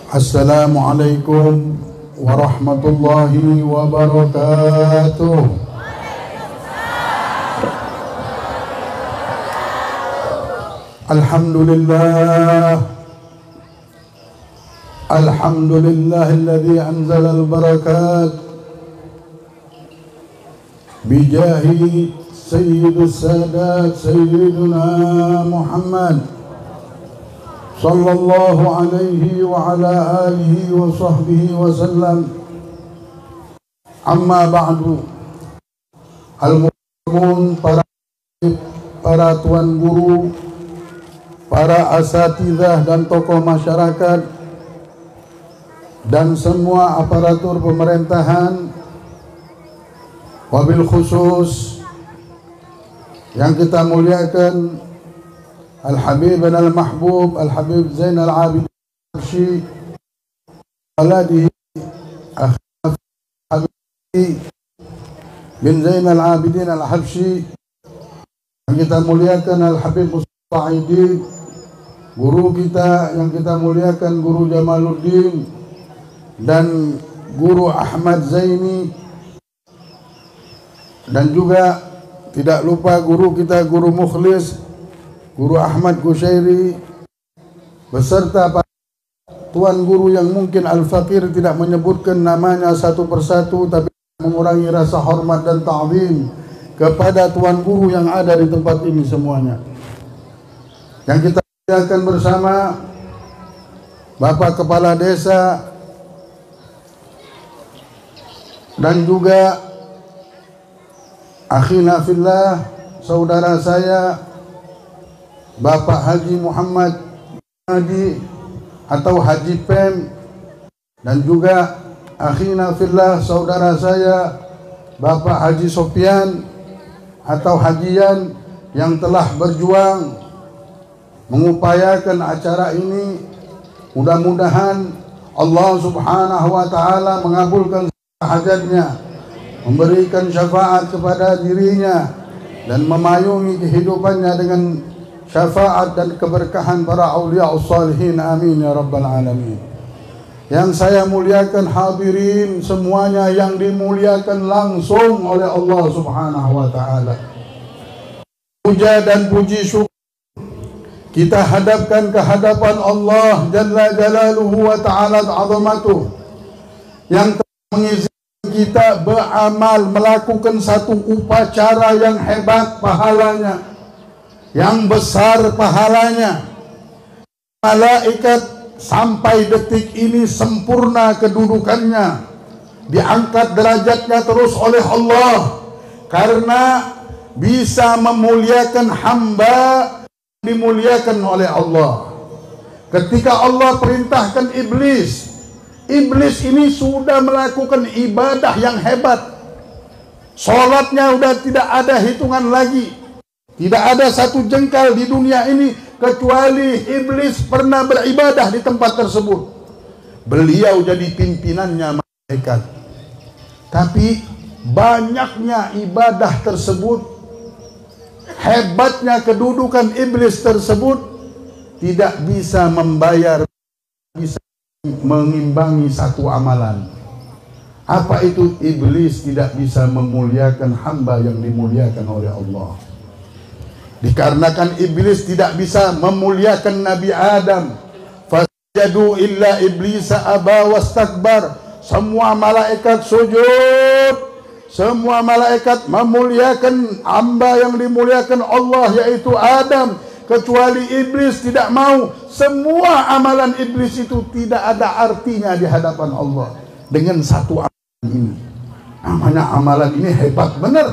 Assalamualaikum warahmatullahi wabarakatuh. Alhamdulillah, alhamdulillahilladzi anzala al-barakat bijahi sayyidus sadat sayyiduna Muhammad sallallahu alaihi wa ala alihi wa sahbihi wa sallam. Amma ba'du. Al-mu'min, para tuan guru, para asatidzah dan tokoh masyarakat, dan semua aparatur pemerintahan, wabil khusus yang kita muliakan Al-Habib dan Al-Mahbub Al-Habib Zain Al-Abidin Al-Habsyi, waladihi Habib bin Zain Al-Abidin Al-Habsyi, yang kita muliakan Al-Habib Mustafa Aidin, guru kita yang kita muliakan Guru Jamaluddin, dan Guru Ahmad Zaini, dan juga tidak lupa guru kita Guru Mukhlis Guru Ahmad Gushairi, beserta para tuan guru yang mungkin Al-Fakir tidak menyebutkan namanya satu persatu, tapi mengurangi rasa hormat dan ta'zim kepada tuan guru yang ada di tempat ini semuanya. Yang kita muliakan bersama Bapak Kepala Desa dan juga akhina fillah, saudara saya Bapak Haji Muhammad Haji atau Haji Pem, dan juga akhina fillah, saudara saya Bapak Haji Sofyan atau Hajian, yang telah berjuang mengupayakan acara ini. Mudah-mudahan Allah Subhanahu wa taala mengabulkan hajatnya, memberikan syafaat kepada dirinya, dan memayungi kehidupannya dengan syafaat dan keberkahan para awliyaus salihin, amin ya rabbal alamin. Yang saya muliakan hadirin semuanya yang dimuliakan langsung oleh Allah Subhanahu wa taala, puja dan puji syukur kita hadapkan ke hadapan Allah Jalla Jalaluhu wa ta'ala azamatuh, yang mengizinkan kita beramal, melakukan satu upacara yang hebat pahalanya, yang besar pahalanya. Malaikat sampai detik ini sempurna kedudukannya, diangkat derajatnya terus oleh Allah, karena bisa memuliakan hamba dimuliakan oleh Allah. Ketika Allah perintahkan iblis, iblis ini sudah melakukan ibadah yang hebat, sholatnya udah tidak ada hitungan lagi. Tidak ada satu jengkal di dunia ini kecuali iblis pernah beribadah di tempat tersebut. Beliau jadi pimpinannya malaikat. Tapi banyaknya ibadah tersebut, hebatnya kedudukan iblis tersebut, tidak bisa membayar, bisa mengimbangi satu amalan. Apa itu? Iblis tidak bisa memuliakan hamba yang dimuliakan oleh Allah. Dikarenakan iblis tidak bisa memuliakan Nabi Adam, fasjadu illa iblisa aba wastakbar. Semua malaikat sujud, semua malaikat memuliakan hamba yang dimuliakan Allah, yaitu Adam, kecuali iblis tidak mau. Semua amalan iblis itu tidak ada artinya di hadapan Allah dengan satu amalan ini. Namanya amalan ini hebat benar,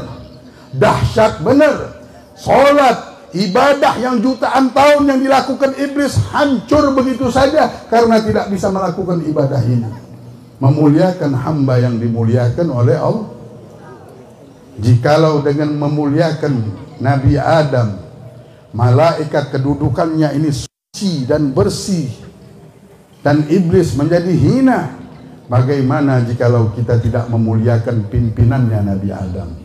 dahsyat benar. Sholat, ibadah yang jutaan tahun yang dilakukan iblis hancur begitu saja karena tidak bisa melakukan ibadah ini. Memuliakan hamba yang dimuliakan oleh Allah. Jikalau dengan memuliakan Nabi Adam, malaikat kedudukannya ini suci dan bersih, dan iblis menjadi hina, bagaimana jikalau kita tidak memuliakan pimpinannya Nabi Adam?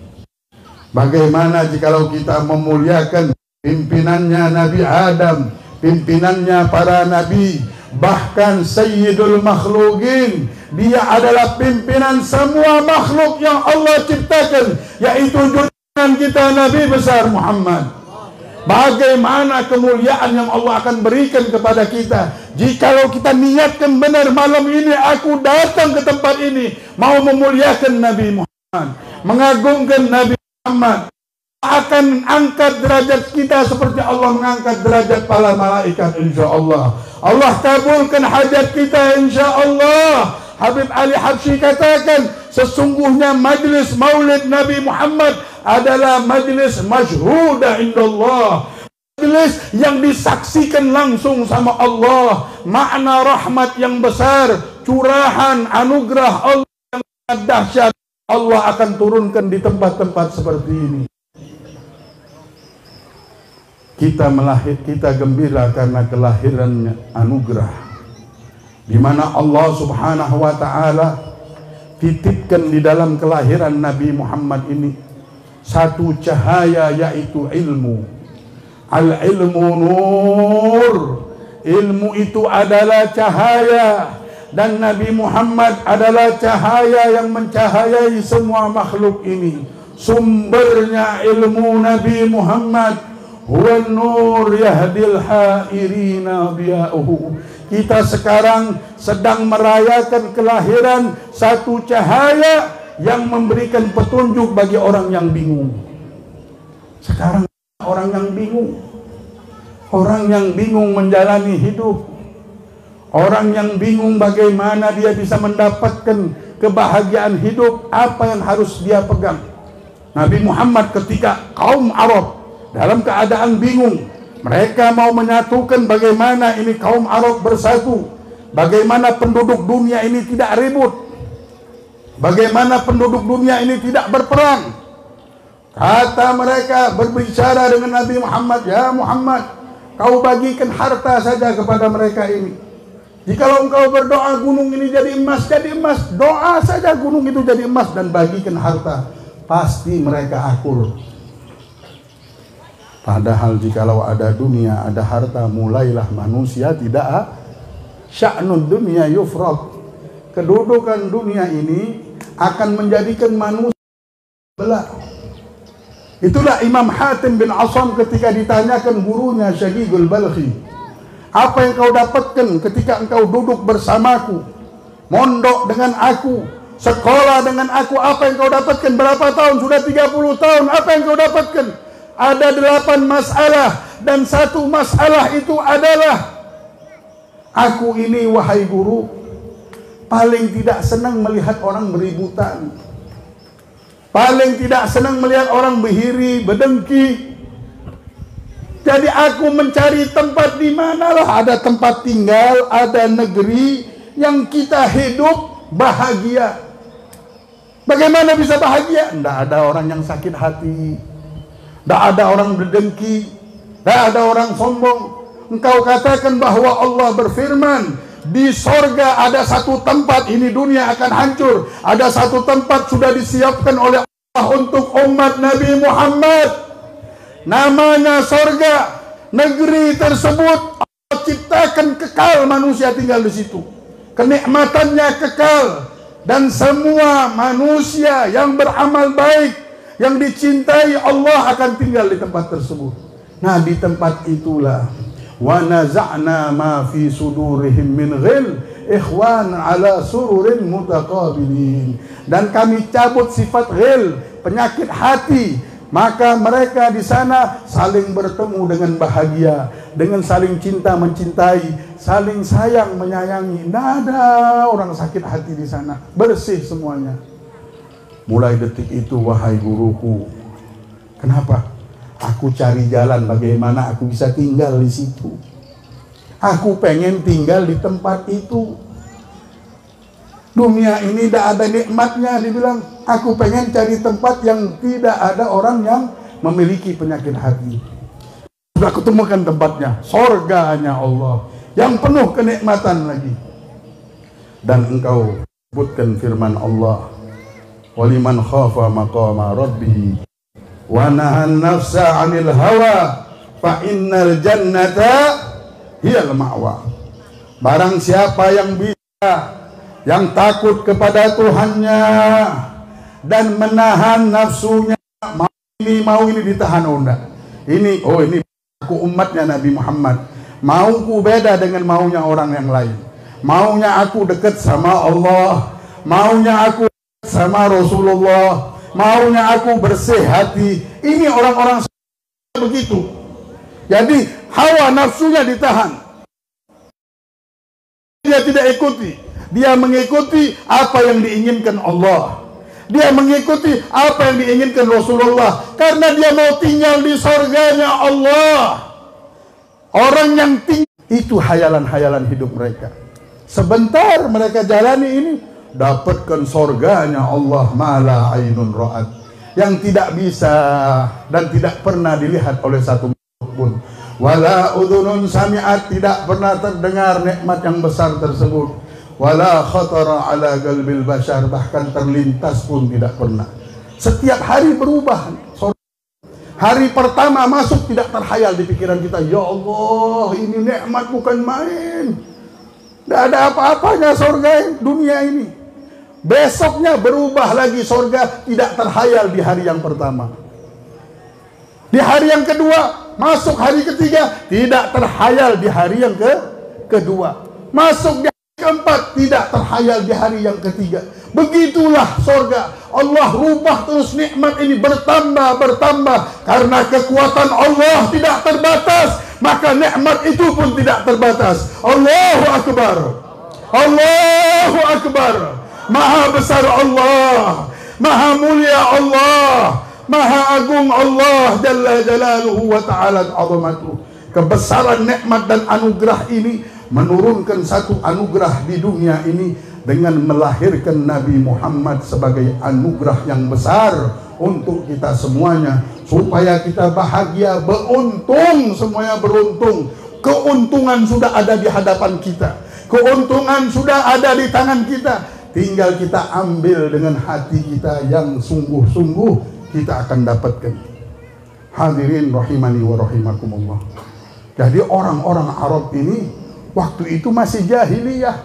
Bagaimana jikalau kita memuliakan pimpinannya Nabi Adam, pimpinannya para nabi, bahkan Sayyidul Makhlukin, dia adalah pimpinan semua makhluk yang Allah ciptakan, yaitu junjungan kita Nabi besar Muhammad. Bagaimana kemuliaan yang Allah akan berikan kepada kita jikalau kita niatkan benar, malam ini aku datang ke tempat ini mau memuliakan Nabi Muhammad, mengagungkan Nabi Muhammad, akan angkat derajat kita seperti Allah mengangkat derajat para malaikat, insya Allah. Allah kabulkan hajat kita, insya Allah. Habib Ali Habsyi katakan, sesungguhnya majlis maulid Nabi Muhammad adalah majlis masyhuda indallah, majlis yang disaksikan langsung sama Allah. Makna rahmat yang besar, curahan anugerah Allah yang dahsyat, Allah akan turunkan di tempat-tempat seperti ini. Kita gembira karena kelahiran anugerah, di mana Allah Subhanahu wa Ta'ala titipkan di dalam kelahiran Nabi Muhammad ini satu cahaya, yaitu ilmu. Al-ilmu nur, ilmu itu adalah cahaya, dan Nabi Muhammad adalah cahaya yang mencahayai semua makhluk ini. Sumbernya ilmu Nabi Muhammad, huwa nur yahdil hairina biya'uhu. Kita sekarang sedang merayakan kelahiran satu cahaya yang memberikan petunjuk bagi orang yang bingung. Sekarang orang yang bingung, orang yang bingung menjalani hidup, orang yang bingung bagaimana dia bisa mendapatkan kebahagiaan hidup, apa yang harus dia pegang. Nabi Muhammad ketika kaum Arab dalam keadaan bingung, mereka mau menyatukan bagaimana ini kaum Arab bersatu, bagaimana penduduk dunia ini tidak ribut, bagaimana penduduk dunia ini tidak berperang. Kata mereka berbicara dengan Nabi Muhammad, ya Muhammad, kau bagikan harta saja kepada mereka ini. Jikalau engkau berdoa gunung ini jadi emas, doa saja gunung itu jadi emas dan bagikan harta, pasti mereka akur. Padahal jikalau ada dunia, ada harta, mulailah manusia tidak sya'nud dunia yufrad. Kedudukan dunia ini akan menjadikan manusia belah. Itulah Imam Hatim bin Asam ketika ditanyakan gurunya Syaqiqul Balkhi, apa yang kau dapatkan ketika engkau duduk bersamaku, mondok dengan aku, sekolah dengan aku, apa yang kau dapatkan? Berapa tahun? Sudah 30 tahun. Apa yang kau dapatkan? Ada 8 masalah, dan satu masalah itu adalah aku ini, wahai guru, paling tidak senang melihat orang beributan, paling tidak senang melihat orang berhiri, berdengki. Jadi aku mencari tempat di manalah ada tempat tinggal, ada negeri yang kita hidup bahagia. Bagaimana bisa bahagia? Tidak ada orang yang sakit hati, tidak ada orang berdengki, tidak ada orang sombong. Engkau katakan bahwa Allah berfirman, di sorga ada satu tempat, ini dunia akan hancur, ada satu tempat sudah disiapkan oleh Allah untuk umat Nabi Muhammad, namanya sorga. Negeri tersebut Allah ciptakan kekal, manusia tinggal di situ, kenikmatannya kekal, dan semua manusia yang beramal baik, yang dicintai Allah akan tinggal di tempat tersebut. Nah, di tempat itulah wa naza'na ma fi sudurihim min ghil ikhwan ala sururin mutaqabilin, dan kami cabut sifat ghil, penyakit hati, maka mereka di sana saling bertemu dengan bahagia, dengan saling cinta mencintai, saling sayang menyayangi. Tidak ada orang sakit hati di sana, bersih semuanya. Mulai detik itu, wahai guruku, kenapa? Aku cari jalan bagaimana aku bisa tinggal di situ. Aku pengen tinggal di tempat itu. Dunia ini tidak ada nikmatnya, dibilang. Aku pengen cari tempat yang tidak ada orang yang memiliki penyakit hati. Sudah ketemukan tempatnya, sorganya Allah, yang penuh kenikmatan lagi. Dan engkau sebutkan firman Allah, waliman khafa maqama rabbih wa nahan nafsa 'anil hawa fa innal jannata hiyal ma'wa. Barang siapa yang bisa, yang takut kepada Tuhannya dan menahan nafsunya, mau ini ditahan, enggak. Ini aku umatnya Nabi Muhammad. Mauku beda dengan maunya orang yang lain. Maunya aku dekat sama Allah, maunya aku dekat sama Rasulullah, maunya aku bersih hati. Ini orang-orang begitu. Jadi hawa nafsunya ditahan. Dia tidak ikuti. Dia mengikuti apa yang diinginkan Allah. Dia mengikuti apa yang diinginkan Rasulullah. Karena dia mau tinggal di surganya Allah. Orang yang tinggal itu hayalan-hayalan hidup mereka. Sebentar mereka jalani ini, dapatkan surganya Allah, mala ainun ra'at, yang tidak bisa dan tidak pernah dilihat oleh satu makhluk pun. Wala udhunun sami'at, tidak pernah terdengar nikmat yang besar tersebut. Wala khatara ala qalbil bashar, bahkan terlintas pun tidak pernah. Setiap hari berubah. Hari pertama masuk tidak terhayal di pikiran kita, ya Allah, ini nikmat bukan main. Tidak ada apa-apanya surga dunia ini. Besoknya berubah lagi, surga tidak terhayal di hari yang pertama. Di hari yang kedua, masuk hari ketiga, tidak terhayal di hari yang kedua. Masuk di hari keempat, tidak terhayal di hari yang ketiga. Begitulah surga. Allah rubah terus nikmat ini, bertambah. Karena kekuatan Allah tidak terbatas, maka nikmat itu pun tidak terbatas. Allahu Akbar. Allahu Akbar. Maha besar Allah, maha mulia Allah, maha agung Allah jalla jalaluhu wa ta'ala azamatuh. Kebesaran nikmat dan anugerah ini menurunkan satu anugerah di dunia ini dengan melahirkan Nabi Muhammad sebagai anugerah yang besar untuk kita semuanya, supaya kita bahagia, beruntung, semuanya beruntung. Keuntungan sudah ada di hadapan kita, keuntungan sudah ada di tangan kita. Tinggal kita ambil dengan hati kita yang sungguh-sungguh, kita akan dapatkan. Hadirin rahimani wa rahimakumullah. Jadi orang-orang Arab ini waktu itu masih jahiliyah.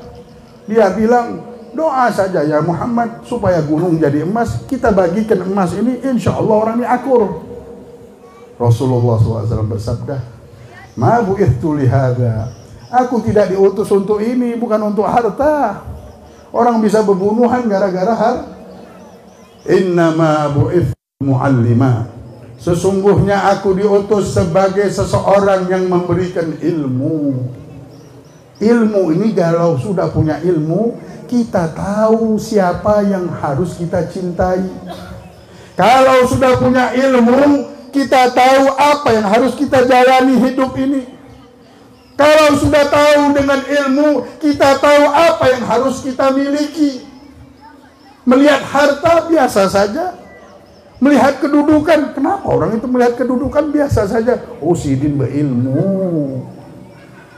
Dia bilang, doa saja ya Muhammad supaya gunung jadi emas, kita bagikan emas ini, insya Allah orang ini akur. Rasulullah SAW bersabda, ma bu'ithtu lihada, aku tidak diutus untuk ini, bukan untuk harta. Orang bisa berbunuhan gara-gara harta. Innama bu'ithtu mu'allima, sesungguhnya aku diutus sebagai seseorang yang memberikan ilmu. Ilmu ini kalau sudah punya ilmu, kita tahu siapa yang harus kita cintai. Kalau sudah punya ilmu, kita tahu apa yang harus kita jalani hidup ini. Kalau sudah tahu dengan ilmu, kita tahu apa yang harus kita miliki. Melihat harta biasa saja. Melihat kedudukan, kenapa orang itu melihat kedudukan biasa saja? Oh, Sidin berilmu.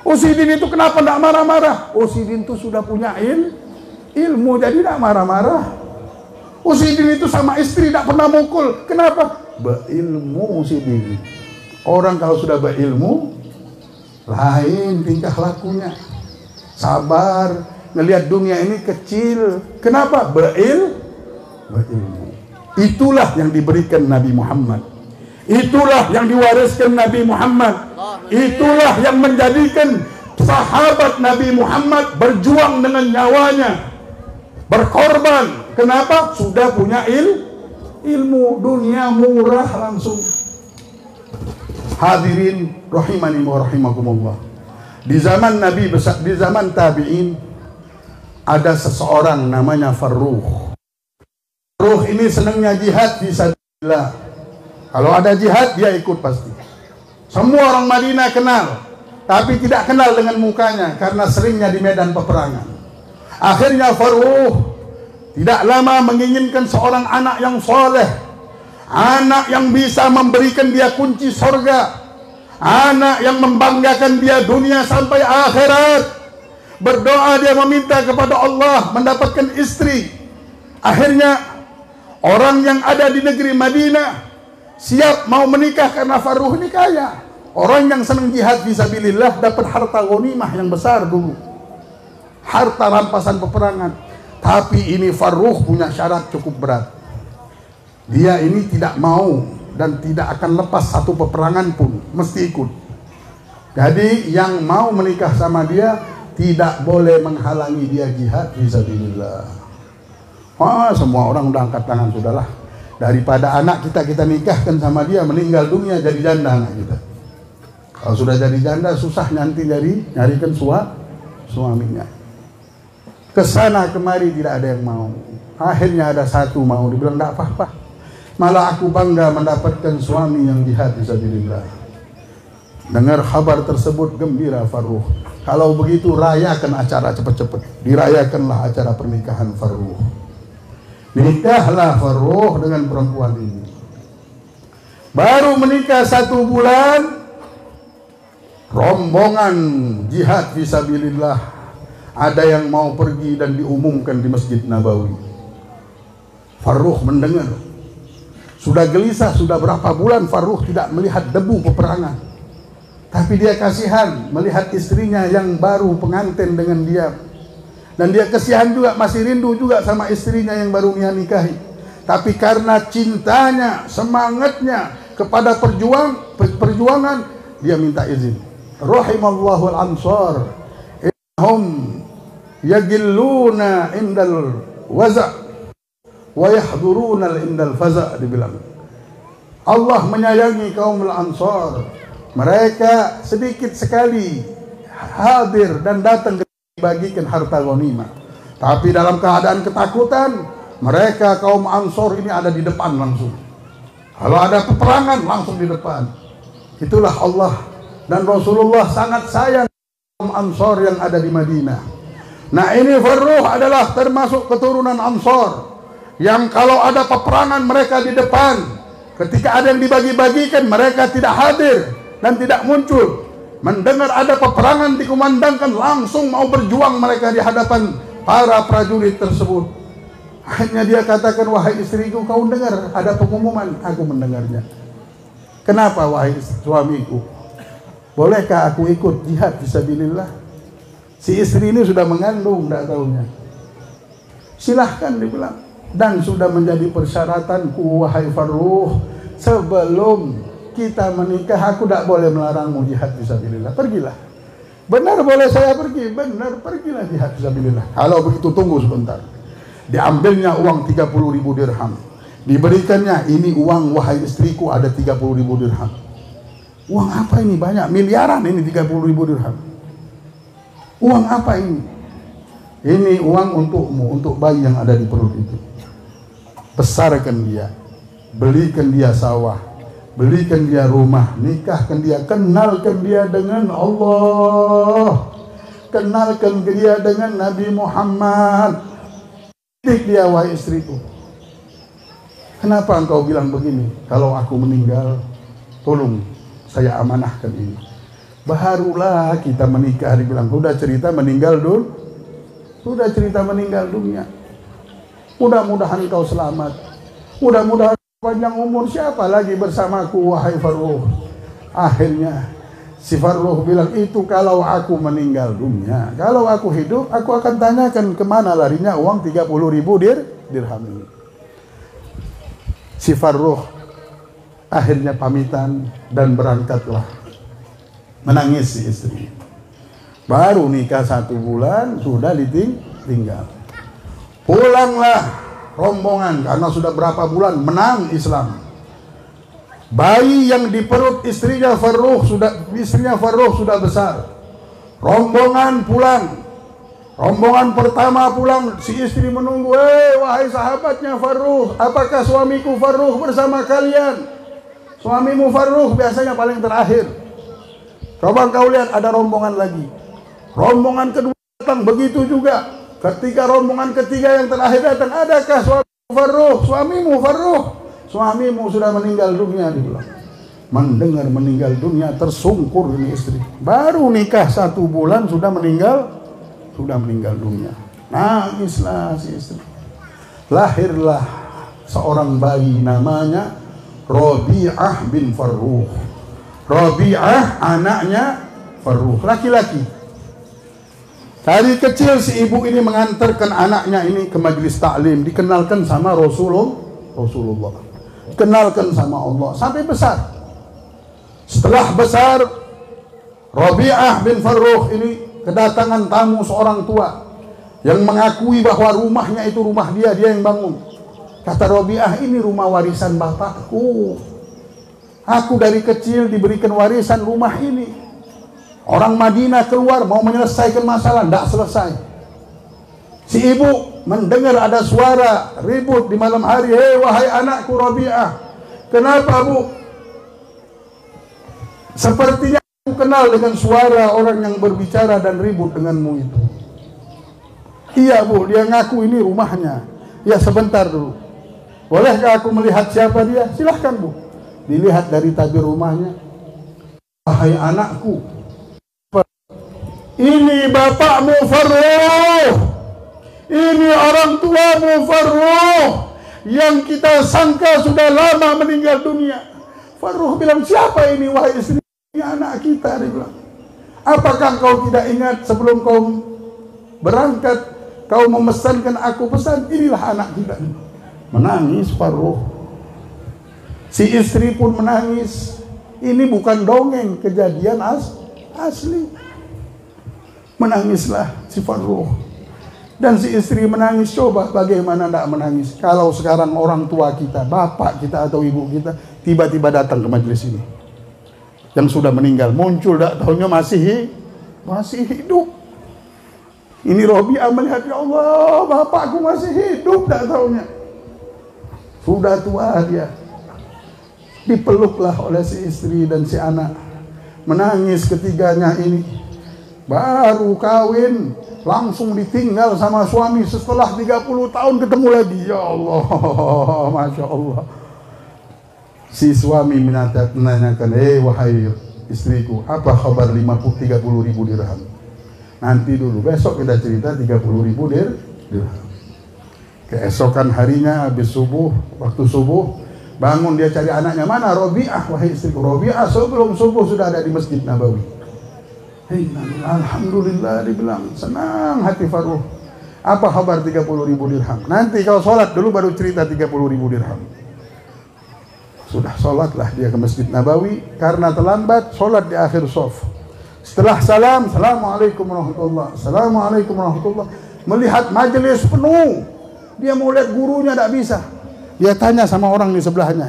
Oh, Sidin itu kenapa tidak marah-marah? Oh, Sidin itu sudah punya ilmu, jadi tidak marah-marah. Oh, Sidin itu sama istri tidak pernah mukul. Kenapa? Berilmu Sidin. Orang kalau sudah berilmu, lain tingkah lakunya. Sabar, melihat dunia ini kecil. Kenapa? Berilmu. Itulah yang diberikan Nabi Muhammad. Itulah yang diwariskan Nabi Muhammad. Itulah yang menjadikan sahabat Nabi Muhammad berjuang dengan nyawanya, berkorban. Kenapa? Sudah punya ilmu. Dunia murah langsung. Hadirin rahimani wa rahimakumullah. Di zaman Nabi besar, di zaman tabi'in, ada seseorang namanya Farruh. Farruh ini senangnya jihad fisabilillah. Kalau ada jihad dia ikut pasti. Semua orang Madinah kenal, tapi tidak kenal dengan mukanya karena seringnya di medan peperangan. Akhirnya Farruh tidak lama menginginkan seorang anak yang soleh, anak yang bisa memberikan dia kunci surga, anak yang membanggakan dia dunia sampai akhirat. Berdoa dia meminta kepada Allah mendapatkan istri. Akhirnya orang yang ada di negeri Madinah siap mau menikah karena Farruh ini kaya. Orang yang senang jihad fisabilillah dapat harta ghanimah yang besar dulu, harta rampasan peperangan. Tapi ini Farruh punya syarat cukup berat. Dia ini tidak mau dan tidak akan lepas satu peperangan pun, mesti ikut. Jadi yang mau menikah sama dia tidak boleh menghalangi dia jihad fisabilillah. Semua orang udah angkat tangan, sudahlah. Daripada anak kita nikahkan sama dia, meninggal dunia jadi janda anak kita. Kalau sudah jadi janda susah nanti nyarikan suaminya. Kesana kemari tidak ada yang mau. Akhirnya ada satu mau, dibilang tidak apa-apa. Malah aku bangga mendapatkan suami yang jihad fisabilillah. Dengar kabar tersebut gembira Farruh. Kalau begitu rayakan acara cepat-cepat. Dirayakanlah acara pernikahan Farruh. Nikahlah Farruh dengan perempuan ini. Baru menikah 1 bulan, rombongan jihad fisabilillah ada yang mau pergi dan diumumkan di Masjid Nabawi. Farruh mendengar. Sudah gelisah, sudah berapa bulan Farruh tidak melihat debu peperangan. Tapi dia kasihan melihat istrinya yang baru pengantin dengan dia. Dan dia kasihan juga, masih rindu juga sama istrinya yang baru dia nikahi. Tapi karena cintanya, semangatnya kepada perjuangan, dia minta izin. Rahimallahu al-ansar, innahum yagilluna indal waza' wa yahduruna indal faza', dibilang. Allah menyayangi kaum al-ansar. Mereka sedikit sekali hadir dan datang bagikan harta ghanimah. Tapi dalam keadaan ketakutan, mereka kaum Ansor ini ada di depan langsung. Kalau ada peperangan langsung di depan. Itulah Allah dan Rasulullah sangat sayang kaum Ansor yang ada di Madinah. Nah, ini Farruh adalah termasuk keturunan Ansor yang kalau ada peperangan mereka di depan. Ketika ada yang dibagi-bagikan mereka tidak hadir dan tidak muncul. Mendengar ada peperangan dikumandangkan, langsung mau berjuang mereka di hadapan para prajurit tersebut. Hanya dia katakan, wahai istriku, kau dengar ada pengumuman? Aku mendengarnya. Kenapa wahai suamiku? Bolehkah aku ikut jihad fisabilillah? Si istri ini sudah mengandung, tidak tahunya. Silahkan, dibilang. Dan sudah menjadi persyaratanku wahai Farruh, sebelum kita menikah aku tidak boleh melarangmu jihad fisabilillah. Pergilah. Benar boleh saya pergi? Benar, pergilah jihad fisabilillah. Kalau begitu tunggu sebentar. Diambilnya uang 30.000 dirham. Diberikannya, ini uang wahai istriku, ada 30.000 dirham. Uang apa ini? Banyak miliaran ini 30.000 dirham. Uang apa ini? Ini uang untukmu, untuk bayi yang ada di perut itu. Besarkan dia, belikan dia sawah, belikan dia rumah, nikahkan dia, kenalkan dia dengan Allah, kenalkan dia dengan Nabi Muhammad. Didik dia wahai istriku. Kenapa engkau bilang begini? Kalau aku meninggal, tolong saya amanahkan ini. Barulah kita menikah, dibilang sudah cerita meninggal dulu, sudah cerita meninggal dunia. Mudah-mudahan kau selamat, mudah-mudahan panjang umur, siapa lagi bersamaku wahai Farruh. Akhirnya si Farruh bilang, itu kalau aku meninggal dunia. Kalau aku hidup, aku akan tanyakan kemana larinya uang 30.000 dirham ini. Si Farruh akhirnya pamitan dan berangkatlah. Menangis si istri. Baru nikah 1 bulan sudah ditinggal. Pulanglah rombongan karena sudah berapa bulan menang Islam. Bayi yang di perut istrinya Farruh sudah besar. Rombongan pulang. Rombongan pertama pulang, si istri menunggu, wahai sahabatnya Farruh, apakah suamiku Farruh bersama kalian? Suamimu Farruh biasanya paling terakhir. Coba kau lihat, ada rombongan lagi. Rombongan kedua datang, begitu juga. Ketika rombongan ketiga yang terakhir datang, adakah suamimu Farruh? Suamimu Farruh? Suamimu sudah meninggal dunia, dibilang. Mendengar meninggal dunia, tersungkur ini istri. Baru nikah 1 bulan sudah meninggal dunia. Nangislah si istri. Lahirlah seorang bayi namanya Rabi'ah bin Farruh. Rabi'ah anaknya Farruh, laki-laki. Dari kecil si ibu ini mengantarkan anaknya ini ke majelis taklim, dikenalkan sama Rasulullah, dikenalkan sama Allah sampai besar. Setelah besar, Rabi'ah bin Farruh ini kedatangan tamu seorang tua yang mengakui bahwa rumahnya itu rumah dia yang bangun. Kata Rabi'ah, ini rumah warisan bapakku. Aku dari kecil diberikan warisan rumah ini. Orang Madinah keluar mau menyelesaikan masalah, tidak selesai. Si ibu mendengar ada suara ribut di malam hari. Hei wahai anakku Rabi'ah, kenapa bu? Sepertinya aku kenal dengan suara orang yang berbicara dan ribut denganmu itu. Iya bu, dia ngaku ini rumahnya. Ya sebentar dulu. Bolehkah aku melihat siapa dia? Silahkan bu. Dilihat dari tabir rumahnya. Wahai anakku, ini bapakmu Farruh, ini orang tuamu Farruh, yang kita sangka sudah lama meninggal dunia. Farruh bilang, siapa ini wahai istri? Ini anak kita. Dia bilang, apakah kau tidak ingat sebelum kau berangkat, kau memesankan aku pesan, inilah anak kita. Menangis Farruh. Si istri pun menangis. Ini bukan dongeng, kejadian asli. Menangislah si Farruh. Dan si istri menangis. Coba bagaimana tidak menangis kalau sekarang orang tua kita, bapak kita atau ibu kita tiba-tiba datang ke majelis ini, yang sudah meninggal, muncul tidak tahunya masih hidup. Ini Rabi'ah melihat, ya Allah, bapakku masih hidup, tidak tahunya sudah tua dia. Dipeluklah oleh si istri dan si anak. Menangis ketiganya ini. Baru kawin, langsung ditinggal sama suami. Setelah 30 tahun ketemu lagi. Ya Allah, Masya Allah. Si suami menanyakan, wahai istriku, apa kabar 30 ribu dirham? Nanti dulu, besok kita cerita 30 ribu dirham. Keesokan harinya, habis subuh, waktu subuh, bangun dia cari anaknya. Mana Rabi'ah, wahai istriku? Rabi'ah sebelum subuh sudah ada di Masjid Nabawi. Alhamdulillah, dibilang senang hati Farruh. Apa kabar 30 ribu dirham? Nanti kalau sholat dulu baru cerita 30 ribu dirham. Sudah sholatlah dia ke Masjid Nabawi. Karena terlambat, sholat di akhir shaf. Setelah salam, Assalamualaikum warahmatullah, Assalamualaikum warahmatullah. Melihat majelis penuh, dia mau lihat gurunya, tidak bisa. Dia tanya sama orang di sebelahnya,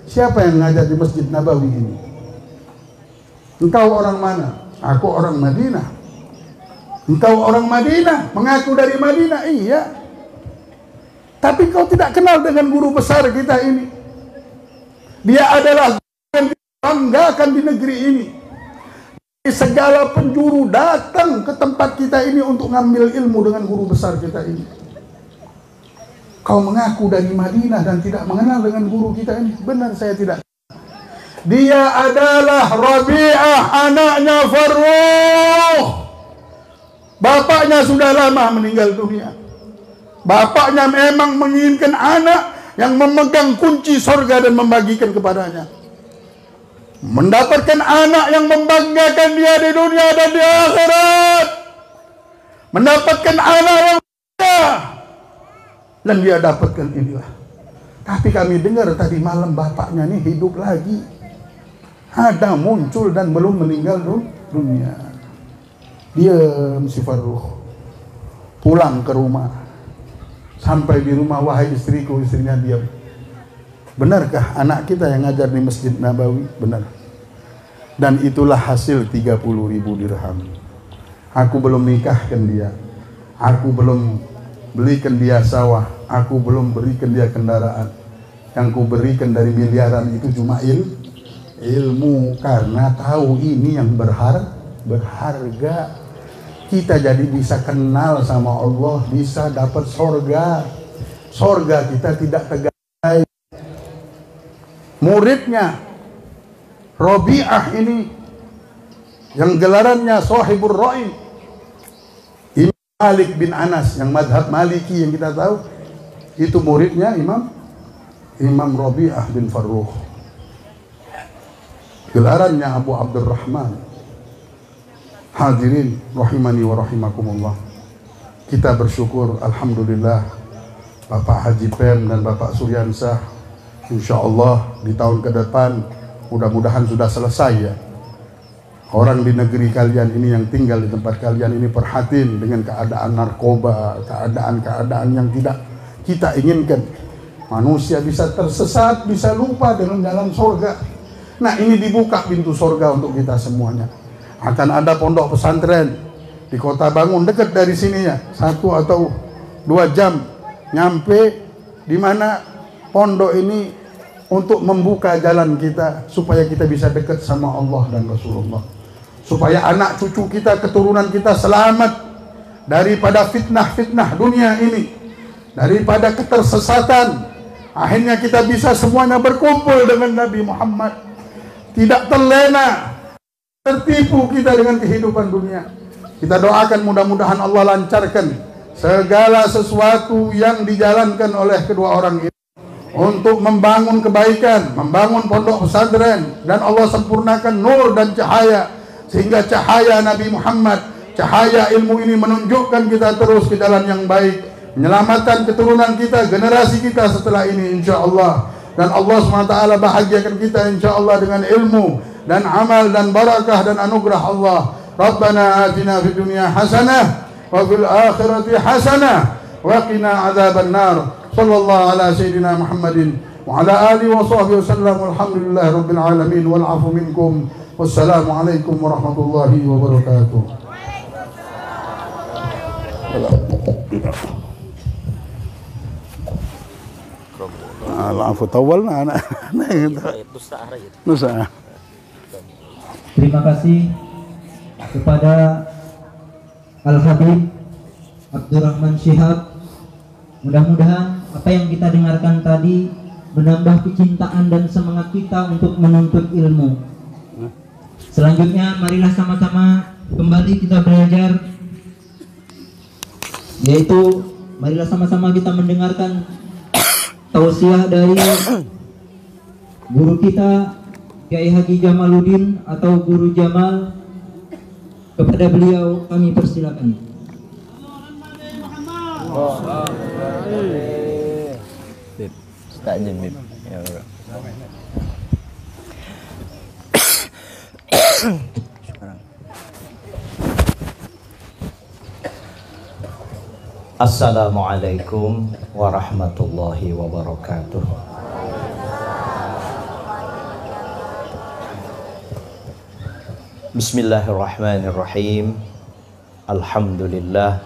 siapa yang ngajar di Masjid Nabawi ini? Engkau orang mana? Aku orang Madinah. Engkau orang Madinah, mengaku dari Madinah. Iya. Tapi kau tidak kenal dengan guru besar kita ini. Dia adalah yang dibanggakan di negeri ini. Segala penjuru datang ke tempat kita ini untuk ngambil ilmu dengan guru besar kita ini. Kau mengaku dari Madinah dan tidak mengenal dengan guru kita ini. Benar, saya tidak. Dia adalah Rabi'ah, anaknya Farruh. Bapaknya sudah lama meninggal dunia. Bapaknya memang menginginkan anak yang memegang kunci sorga dan membagikan kepadanya. Mendapatkan anak yang membanggakan dia di dunia dan di akhirat. Mendapatkan anak yang bahagia. Dan dia dapatkan inilah. Tapi kami dengar tadi malam bapaknya ini hidup lagi. Ada muncul dan belum meninggal dunia. Diam si Farruh. Pulang ke rumah. Sampai di rumah, wahai istriku, istrinya diam. Benarkah anak kita yang ngajar di Masjid Nabawi? Benar. Dan itulah hasil 30 ribu dirham. Aku belum nikahkan dia. Aku belum belikan dia sawah. Aku belum berikan dia kendaraan. Yang ku berikan dari miliaran itu cuma ilmu, karena tahu ini yang berharga. Kita jadi bisa kenal sama Allah, bisa dapat sorga. Sorga kita tidak tegai. Muridnya Rabi'ah ini yang gelarannya Shahibur Ra'i, Imam Malik bin Anas, yang madhab Maliki yang kita tahu, itu muridnya Imam Imam Rabi'ah bin Farrukh, gelarannya Abu Abdurrahman. Hadirin rahimani wa rahimakumullah, kita bersyukur alhamdulillah Bapak Haji Pem dan Bapak Suryansah insya Allah di tahun ke depan mudah-mudahan sudah selesai ya. Orang di negeri kalian ini yang tinggal di tempat kalian ini perhatiin dengan keadaan narkoba, keadaan-keadaan yang tidak kita inginkan. Manusia bisa tersesat, bisa lupa dengan jalan surga. Nah, ini dibuka pintu surga untuk kita semuanya. Akan ada pondok pesantren di Kota Bangun, dekat dari sini ya, 1 atau 2 jam nyampe, di mana pondok ini untuk membuka jalan kita supaya kita bisa dekat sama Allah dan Rasulullah, supaya anak cucu kita, keturunan kita selamat daripada fitnah-fitnah dunia ini, daripada ketersesatan. Akhirnya kita bisa semuanya berkumpul dengan Nabi Muhammad, tidak terlena, tertipu kita dengan kehidupan dunia. Kita doakan mudah-mudahan Allah lancarkan segala sesuatu yang dijalankan oleh kedua orang ini untuk membangun kebaikan, membangun pondok pesantren, dan Allah sempurnakan nur dan cahaya sehingga cahaya Nabi Muhammad, cahaya ilmu ini menunjukkan kita terus ke jalan yang baik, menyelamatkan keturunan kita, generasi kita setelah ini insya Allah. Dan Allah SWT bahagiakan kita insya Allah dengan ilmu dan amal dan barakah dan anugerah Allah. Rabbana atina fid dunya hasanah wa fil akhirati hasanah wa qina adzaban nar. Sallallahu ala sayyidina Muhammadin wa ala alihi wa sahbihi wasallam. Walhamdulillahi rabbil alamin wal afu minkum. Wassalamualaikum warahmatullahi wabarakatuh. Al-afu tawal anak. Nusa. Terima kasih kepada Al-Habib Abdurrahman Syihab. Mudah-mudahan apa yang kita dengarkan tadi menambah kecintaan dan semangat kita untuk menuntut ilmu. Selanjutnya marilah sama-sama kembali kita belajar, yaitu marilah sama-sama kita mendengarkan tausiah dari guru kita Kiai Haji Jamaluddin atau Guru Jamal. Kepada beliau kami persilakan. Assalamualaikum warahmatullahi wabarakatuh. Bismillahirrahmanirrahim. Alhamdulillah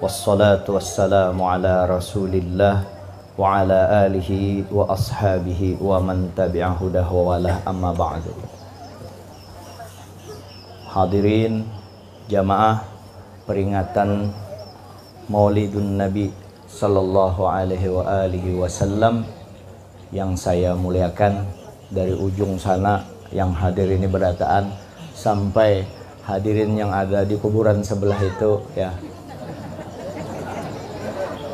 wassalatu wassalamu ala Rasulillah wa ala alihi wa ashabihi wa man tabi'a hudah wa walah, amma ba'du. Hadirin jamaah peringatan Maulidun Nabi sallallahu alaihi wa alihi wasallam yang saya muliakan, dari ujung sana yang hadir ini berdataan sampai hadirin yang ada di kuburan sebelah itu ya.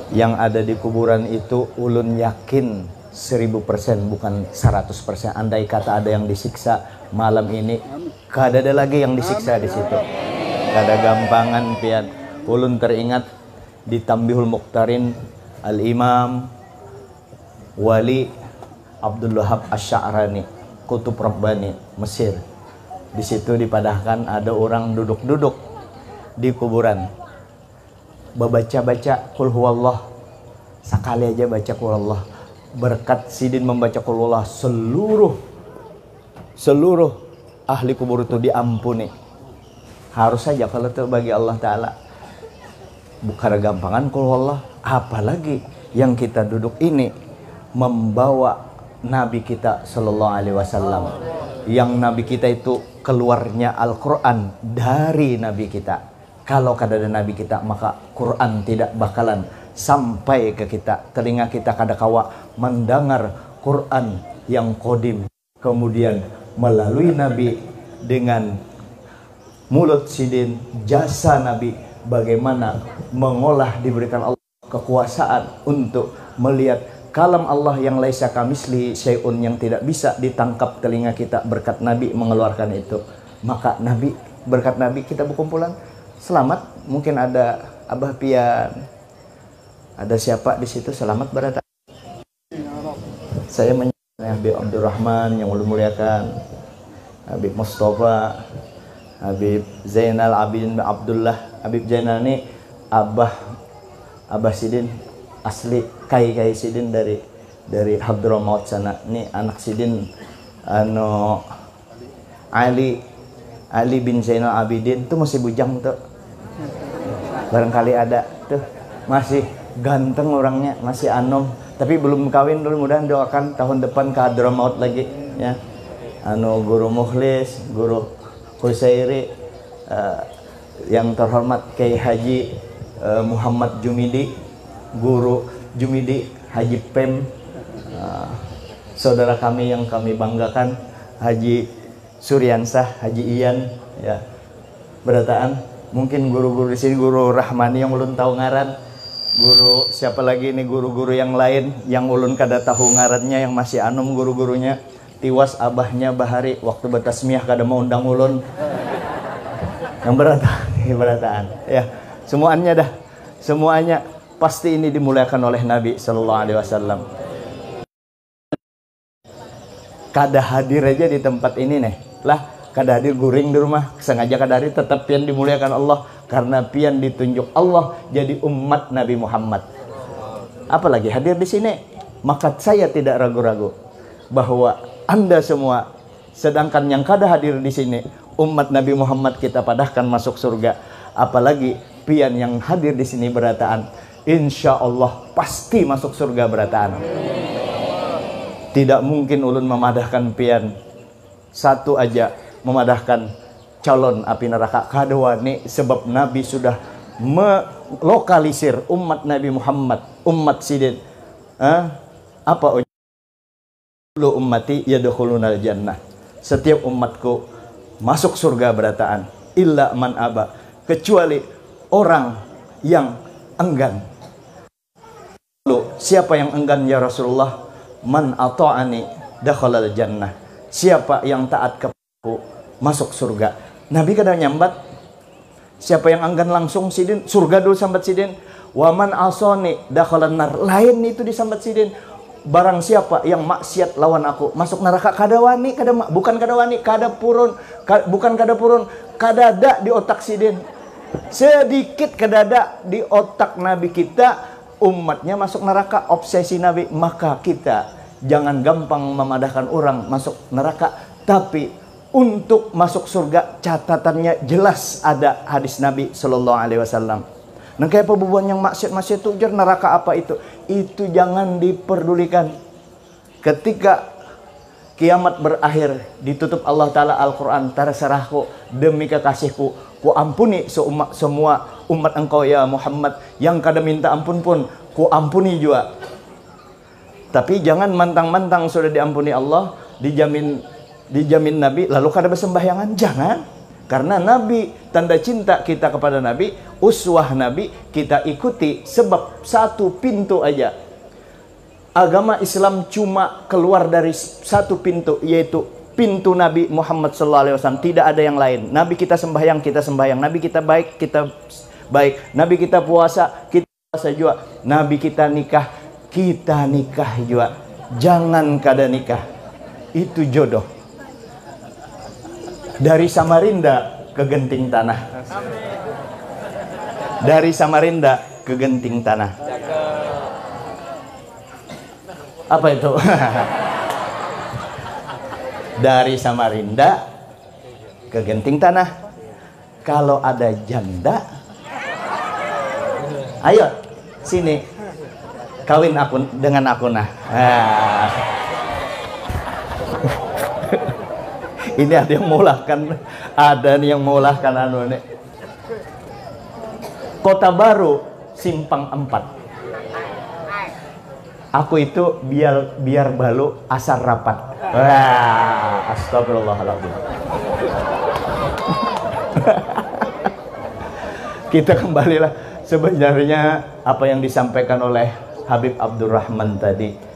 Yang ada di kuburan itu ulun yakin 1000% bukan 100%. Andai kata ada yang disiksa malam ini, kada ada lagi yang disiksa di situ. Kada gampangan pian. Ulun teringat di Tambihul Muqtarin Al-Imam Wali Abdul Wahab Asy-Sya'rani, Kutub Rabbani Mesir. Di situ dipadahkan ada orang duduk-duduk di kuburan, baca-baca Qul Huwallah, sekali aja baca Qul Huwallah. Berkat sidin membaca Qul Huwallah, seluruh ahli kubur itu diampuni. Harus saja kalau itu bagi Allah Ta'ala. Bukan gampangan Qul Huwallah, apalagi yang kita duduk ini membawa Nabi kita Sallallahu Alaihi Wasallam, yang Nabi kita itu keluarnya Al-Quran dari Nabi kita. Kalau kada ada Nabi kita, maka Quran tidak bakalan sampai ke kita. Telinga kita kada kawa mendengar Quran yang kodim. Kemudian melalui Nabi dengan mulut sidin, jasa Nabi, bagaimana mengolah, diberikan Allah kekuasaan untuk melihat kalam Allah yang laisa kamisli syai'un, yang tidak bisa ditangkap telinga kita, berkat Nabi mengeluarkan itu. Maka Nabi, berkat Nabi kita berkumpulan selamat. Mungkin ada Abah Pian, ada siapa di situ selamat berada. Saya menyebutnya Habib Abdurrahman yang ulun muliakan, Habib Mustafa, Habib Zainal Abidin Abdullah. Habib Zainal ini Abah Sidin asli Kai Sidin dari Hadramaut sana. Ini anak Sidin Ali bin Zainal Abidin tuh masih bujang tuh. Barangkali ada tuh, masih ganteng orangnya, masih anom, tapi belum kawin dulu. Mudah doakan tahun depan ke Hadramaut lagi ya. Guru Mukhlis, Guru Husairi, yang terhormat Kiai Haji Muhammad Jumidi, Guru Jumidi Haji Pem, saudara kami yang kami banggakan Haji Suryansah, Haji Ian ya, berataan. Mungkin guru-guru di sini, Guru Rahmani yang ulun tahu ngaran, guru siapa lagi ini, guru-guru yang lain yang ulun kada tahu ngarannya, yang masih anom guru-gurunya. Tiwas abahnya Bahari waktu bertasmiah kada mau undang ulun. Yang berataan ya, semuanya dah, semuanya pasti ini dimuliakan oleh Nabi Sallallahu Alaihi Wasallam. Kada hadir aja di tempat ini nih lah, kada hadir guring di rumah, sengaja kada hadir, tetap pian dimuliakan Allah karena pian ditunjuk Allah jadi umat Nabi Muhammad. Apalagi hadir di sini, maka saya tidak ragu-ragu bahwa Anda semua, sedangkan yang kada hadir di sini, umat Nabi Muhammad kita padahkan masuk surga. Apalagi pian yang hadir di sini berataan, insya Allah pasti masuk surga berataan. Tidak mungkin ulun memadahkan pian satu aja, memadahkan calon api neraka kadawani, sebab Nabi sudah melokalisir umat Nabi Muhammad, umat Sidin. Apa lu ummati yadkhulunal jannah, setiap umatku masuk surga berataan, illa man aba, kecuali orang yang enggan. Lalu siapa yang enggan ya Rasulullah? Man ata'ani dakhalal jannah, siapa yang taat kepadaku masuk surga. Nabi kadang nyambat, siapa yang enggan langsung Sidin surga dulu sambat Sidin. Wa man asani dakhalan nar, lain itu disambat Sidin. Barang siapa yang maksiat lawan aku masuk neraka. Kadawani, bukan kadawani, bukan kada purun, kadada di otak Sidin. Sedikit kadada di otak Nabi kita, umatnya masuk neraka, obsesi Nabi. Maka kita jangan gampang memadahkan orang masuk neraka, tapi untuk masuk surga catatannya jelas ada hadis Nabi Sallallahu Alaihi Wasallam. Nah, kayak perbuatan yang maksiat itu ujar neraka apa itu jangan diperdulikan. Ketika kiamat berakhir, ditutup Allah Ta'ala Al-Quran, terserahku demi kekasihku, ku ampuni semua umat engkau ya Muhammad, yang kada minta ampun pun ku ampuni juga. Tapi jangan mantang-mantang sudah diampuni Allah, dijamin Nabi, lalu kada bersembahyangan, jangan. Karena Nabi, tanda cinta kita kepada Nabi, uswah Nabi, kita ikuti. Sebab satu pintu aja, agama Islam cuma keluar dari satu pintu, yaitu pintu Nabi Muhammad SAW. Tidak ada yang lain. Nabi kita sembahyang, kita sembahyang. Nabi kita baik, kita baik. Nabi kita puasa, kita puasa juga. Nabi kita nikah juga. Jangan kada nikah, itu jodoh. Dari Samarinda ke Genting Tanah. Dari Samarinda ke Genting Tanah. Apa itu? Dari Samarinda ke Genting Tanah. Kalau ada janda, ayo sini kawin aku dengan aku nah. Ini ada yang maulahkan, ada yang maulahkan anu nih. Kota Baru, Simpang 4. Aku itu biar balu asar rapat. Wah, astagfirullahaladzim. Kita kembalilah sebenarnya apa yang disampaikan oleh Habib Abdurrahman tadi.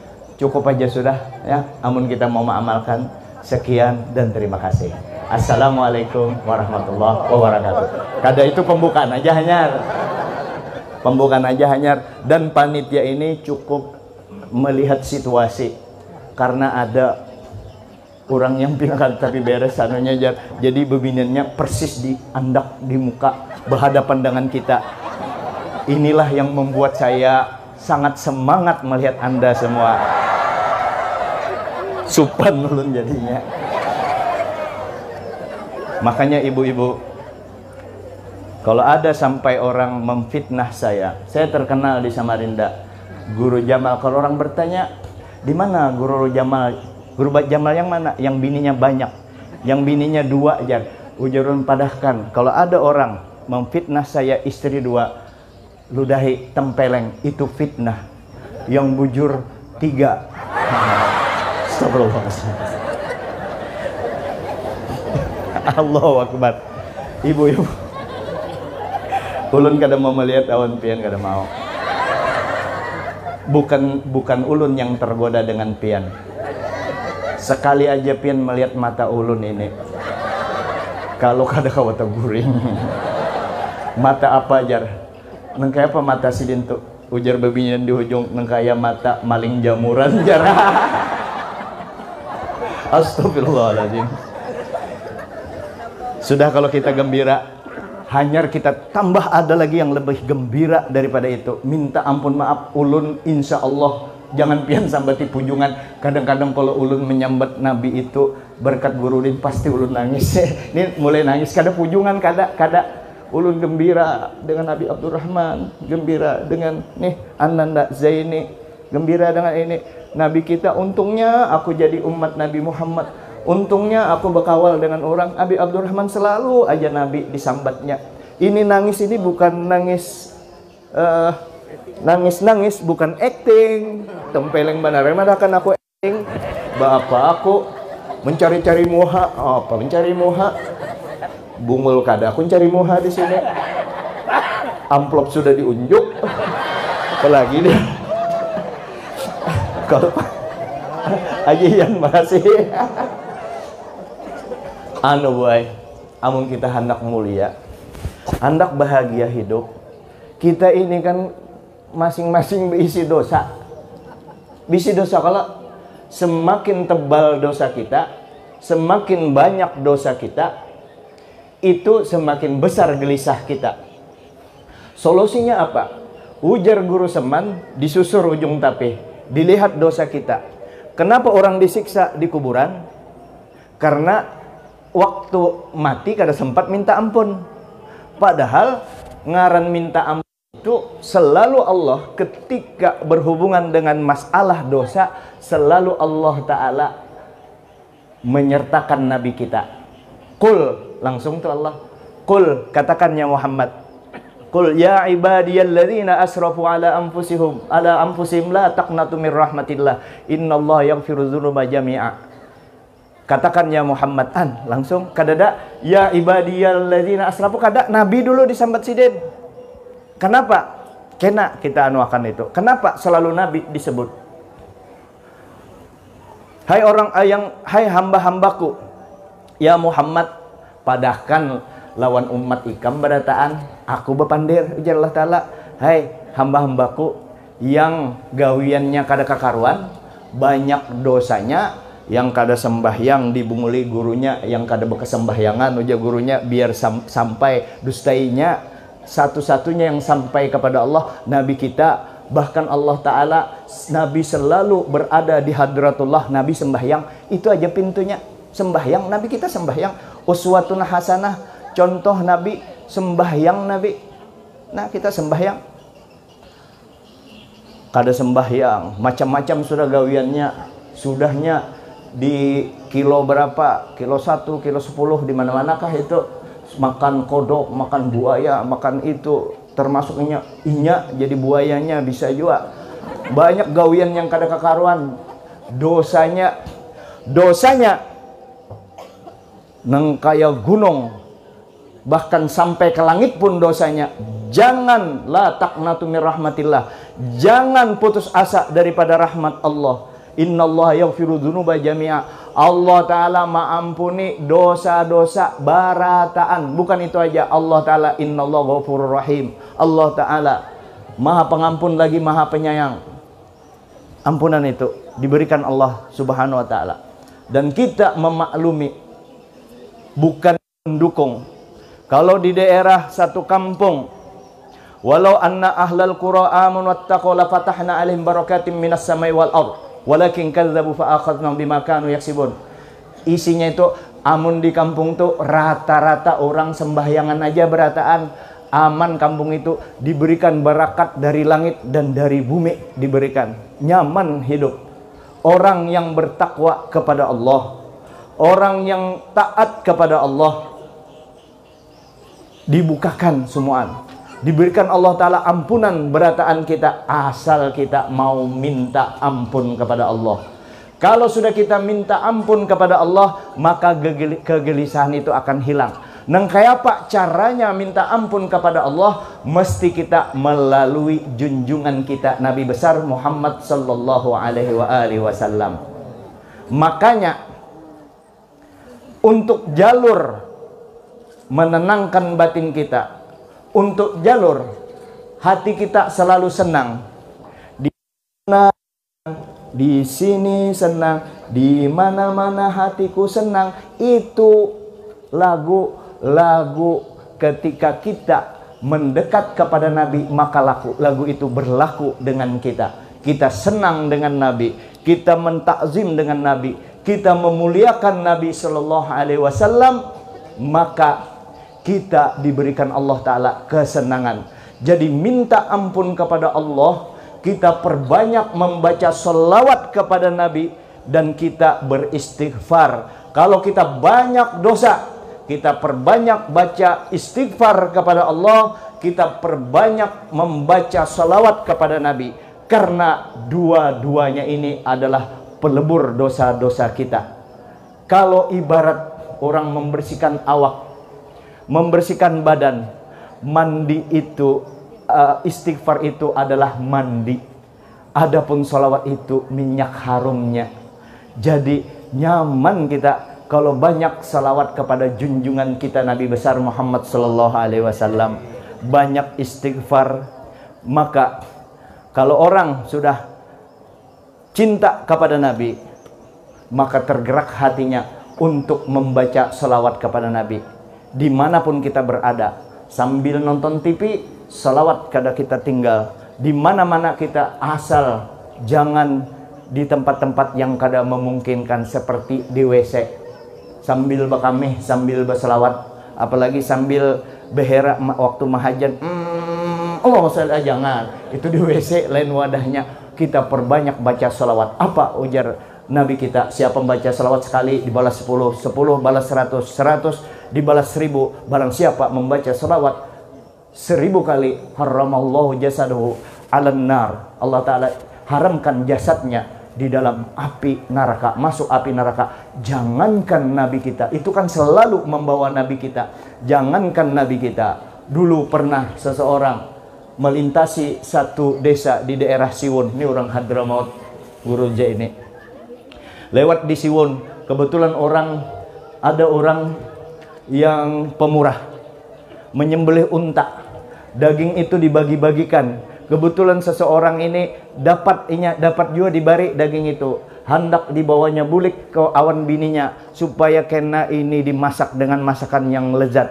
Cukup aja sudah ya, amun kita mau mengamalkan. Sekian dan terima kasih. Assalamualaikum warahmatullahi wabarakatuh. Kada itu pembukaan aja Hanyar. Pembukaan aja Hanyar. Dan panitia ini cukup melihat situasi, karena ada orang yang bilang tapi beres anunya, jadi bebinannya persis di andak di muka berhadapan dengan kita. Inilah yang membuat saya sangat semangat melihat Anda semua. Supan ulun jadinya. Makanya ibu-ibu, kalau ada sampai orang memfitnah saya terkenal di Samarinda, Guru Jamal. Kalau orang bertanya, di mana Guru Jamal? Guru Jamal yang mana? Yang bininya banyak, yang bininya 2 aja. Ujarun padahkan, kalau ada orang memfitnah saya istri 2, ludahi tempeleng, itu fitnah. Yang bujur 3. Astagfirullahaladzim. Allahu Akbar. Ibu-ibu, ulun kada mau melihat awan pian, kada mau. Bukan ulun yang tergoda dengan pian. Sekali aja pian melihat mata ulun ini, kalau kada kawata guring. Mata apa jar? Nengkaya apa mata sidin tuh? Ujar babinya di ujung, nengkaya mata maling jamuran jar. Astagfirullahaladzim. Sudah, kalau kita gembira, Hanyar kita tambah ada lagi yang lebih gembira daripada itu. Minta ampun maaf ulun, insya Allah jangan pian sambati pujungan. Kadang-kadang kalau ulun menyambat Nabi itu berkat Gurudin, pasti ulun nangis. Ini mulai nangis, kada pujungan, kada. Ulun gembira dengan Nabi Abdurrahman, gembira dengan nih Ananda Zaini, gembira dengan ini Nabi kita. Untungnya aku jadi umat Nabi Muhammad, untungnya aku berkawal dengan orang. Abi Abdurrahman selalu aja Nabi disambatnya. Ini nangis ini bukan nangis nangis bukan acting. Tempeleng benar kan aku acting. Bapak aku mencari-cari muha. Apa mencari muha? Bungul kada aku cari muha di sini. Amplop sudah diunjuk. Apalagi dia. Kalau ajian masih anu boy, amun kita hendak mulia, hendak bahagia hidup, kita ini kan masing-masing berisi dosa. Bisi dosa, kalau semakin tebal dosa kita, semakin banyak dosa kita, itu semakin besar gelisah kita. Solusinya apa? Ujar Guru Seman, disusur ujung tapih, dilihat dosa kita. Kenapa orang disiksa di kuburan? Karena waktu mati kada sempat minta ampun. Padahal ngaran minta ampun itu selalu Allah ketika berhubungan dengan masalah dosa, selalu Allah Ta'ala menyertakan Nabi kita. Qul, langsung tuh Allah. Qul, katakan ya Muhammad. Qul ya ibadiyalladzina asrafu ala anfusihim la taqnatu mir rahmatillah. Innallaha yaghfiru dzunuba jami'a. Katakan ya Muhammad, langsung kadada ya ibadiyalladzina asrafu, kada Nabi dulu disambat sidin. Kenapa? Kena kita anuakan itu. Kenapa selalu Nabi disebut? Hai orang hai hamba-hambaku, ya Muhammad, padahkan lawan umat ikam berataan, aku bepandir, ujar Allah Ta'ala. Hai hamba-hambaku yang gawiannya kada kakaruan, banyak dosanya, yang kada sembahyang dibunguli gurunya, yang kada bekesembahyangan ujar gurunya, biar sampai dustainya. Satu-satunya yang sampai kepada Allah Nabi kita. Bahkan Allah Ta'ala, Nabi selalu berada di hadratullah. Nabi sembahyang, itu aja pintunya. Sembahyang, Nabi kita sembahyang. Uswatun hasanah, contoh Nabi sembahyang Nabi. Nah kita sembahyang. Kada sembahyang, macam-macam sudah gawiannya. Sudahnya di kilo berapa? Kilo 1, kilo 10, di mana-manakah itu? Makan kodok, makan buaya, makan itu. Termasuknya inya jadi buayanya bisa juga. Banyak gawian yang kada kakaruan. Dosanya nang kaya gunung, bahkan sampai ke langit pun dosanya. Jangan la taqnatu mir rahmatillah, jangan putus asa daripada rahmat Allah. Innallaha yaghfiru dzunuba jami'a. Allah Ta'ala mengampuni dosa-dosa barataan. Bukan itu aja, Allah Ta'ala innallaha ghafurur rahim. Allah Ta'ala Maha Pengampun lagi Maha Penyayang. Ampunan itu diberikan Allah Subhanahu wa Ta'ala. Dan kita memaklumi, bukan mendukung. Kalau di daerah satu kampung, walau anna ahlal qura amanu wattaqaw la fatahna alaihim barakatim minas samai wal ardh walakin kadzabu fa akhadnahum bima kanu yaksibun. Isinya itu, amun di kampung tuh rata-rata orang sembahyangan aja berataan, aman kampung itu, diberikan barakat dari langit dan dari bumi diberikan, nyaman hidup. Orang yang bertakwa kepada Allah, orang yang taat kepada Allah, dibukakan semua, diberikan Allah Ta'ala ampunan berataan kita, asal kita mau minta ampun kepada Allah. Kalau sudah kita minta ampun kepada Allah, maka kegelisahan itu akan hilang. Nang kayak apa caranya minta ampun kepada Allah? Mesti kita melalui junjungan kita Nabi besar Muhammad sallallahu alaihi wasallam. Makanya untuk jalur menenangkan batin kita, untuk jalur hati kita selalu senang, di sini senang, di mana-mana hatiku senang, itu lagu ketika kita mendekat kepada Nabi, maka lagu itu berlaku dengan kita. Kita senang dengan Nabi, kita mentakzim dengan Nabi, kita memuliakan Nabi Sallallahu Alaihi Wasallam, maka kita diberikan Allah Ta'ala kesenangan. Jadi minta ampun kepada Allah, kita perbanyak membaca sholawat kepada Nabi, dan kita beristighfar. Kalau kita banyak dosa, kita perbanyak baca istighfar kepada Allah, kita perbanyak membaca sholawat kepada Nabi. Karena dua-duanya ini adalah pelebur dosa-dosa kita. Kalau ibarat orang membersihkan awak, membersihkan badan, mandi itu, istighfar itu adalah mandi. Adapun sholawat itu minyak harumnya. Jadi nyaman kita kalau banyak salawat kepada junjungan kita Nabi besar Muhammad sallallahu alaihi wasallam, banyak istighfar. Maka kalau orang sudah cinta kepada Nabi, maka tergerak hatinya untuk membaca salawat kepada Nabi. Dimanapun kita berada, sambil nonton TV, salawat kada kita tinggal. Di mana-mana kita, asal jangan di tempat-tempat yang kada memungkinkan, seperti di WC sambil berkamih, sambil berselawat, apalagi sambil beherak waktu mahajan. Allah salah, jangan. Itu di WC lain wadahnya. Kita perbanyak baca salawat. Apa ujar Nabi kita? Siapa membaca salawat sekali dibalas 10, 10 balas 100, 100 dibalas 1000. Barang siapa membaca salawat 1000 kali, haramallahu jasaduhu alan nar. Allah Ta'ala haramkan jasadnya di dalam api neraka, masuk api neraka. Jangankan Nabi kita, itu kan selalu membawa Nabi kita. Jangankan Nabi kita, dulu pernah seseorang melintasi satu desa di daerah Siwon. Ini orang Hadramaut, Guruja ini. Lewat di Siwon, kebetulan ada orang yang pemurah menyembelih unta. Daging itu dibagi-bagikan. Kebetulan seseorang ini dapat juga dibari daging itu. Hendak dibawanya bulik ke awan bininya supaya kena ini dimasak dengan masakan yang lezat.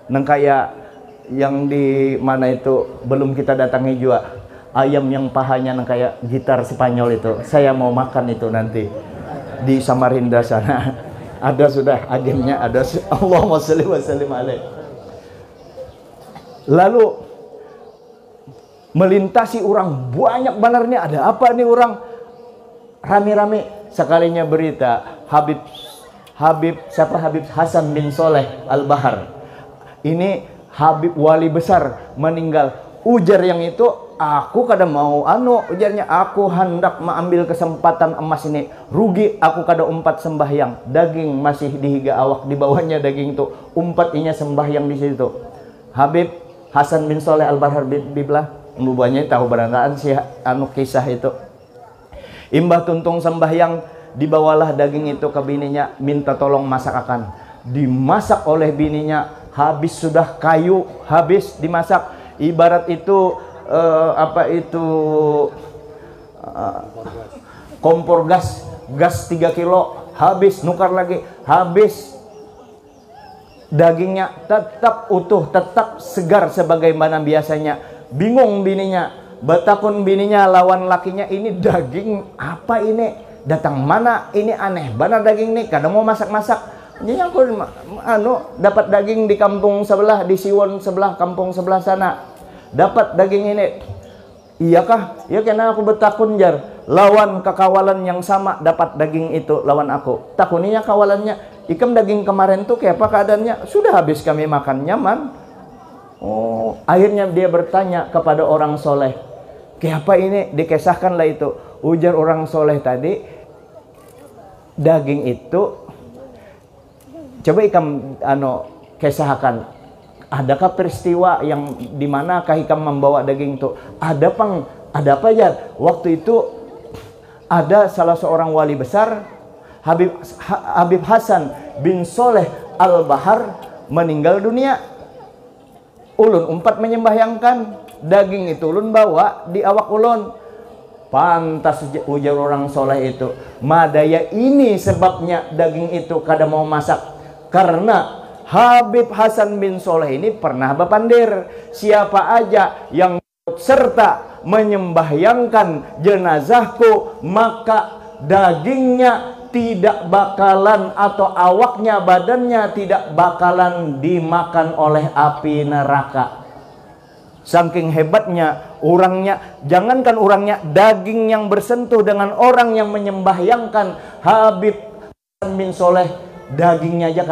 Nang kayak yang di mana itu belum kita datangi juga, ayam yang pahanya nang kayak gitar Spanyol itu. Saya mau makan itu nanti di Samarinda sana. Ada sudah agennya, ada. Allahumma sholli wa sallim alaihi. Lalu melintasi orang banyak banarnya. Ada apa nih orang rame-rame? Sekalinya berita Habib Hasan bin Soleh Al-Bahar. Ini Habib wali besar meninggal. Ujar yang itu, aku kada mau ujarnya, aku hendak mengambil kesempatan emas ini. Rugi aku kada umpat sembahyang. Daging masih dihiga awak, di bawahnya daging itu. Umpat inya sembahyang di situ. Habib Hasan bin Soleh Al-Bahar Biblah, mbubanya tahu berantaan si kisah itu. Imbah tuntung sembahyang, dibawalah daging itu ke bininya, minta tolong masakan. Dimasak oleh bininya, habis sudah kayu, habis dimasak. Ibarat itu kompor gas 3 kilo, habis, nukar lagi, habis. Dagingnya tetap utuh, tetap segar sebagaimana biasanya. Bingung bininya, batakun bininya lawan lakinya, ini daging apa ini? Datang mana? Ini aneh, benar daging ini. Kadang mau masak-masak. Jadi aku dapat daging di kampung sebelah, di Siwon sebelah, kampung sebelah sana. Dapat daging ini. Iyakah? Ya karena aku betakun jar. Lawan kekawalan yang sama dapat daging itu lawan aku. Takuninya kawalannya. Ikam daging kemarin tuh kayak apa keadaannya? Sudah habis kami makan, nyaman. Oh, akhirnya dia bertanya kepada orang soleh. Kayak apa ini? Dikisahkanlah itu. Ujar orang soleh tadi, daging itu, coba ikam kisahkan. Adakah peristiwa yang dimanakah ikam membawa daging itu? Ada apa ya? Waktu itu ada salah seorang wali besar, Habib Hasan bin Soleh Al-Bahar, meninggal dunia. Ulun umpat menyembahyangkan daging itu, ulun bawa di awak ulun. Pantas ujar orang soleh itu, madaya ini sebabnya daging itu kada mau masak, karena Habib Hasan bin Soleh ini pernah berpandir, siapa aja yang serta menyembahyangkan jenazahku, maka dagingnya tidak bakalan, atau awaknya, badannya tidak bakalan dimakan oleh api neraka. Saking hebatnya orangnya, jangankan orangnya, daging yang bersentuh dengan orang yang menyembahyangkan Habib bin Soleh, dagingnya aja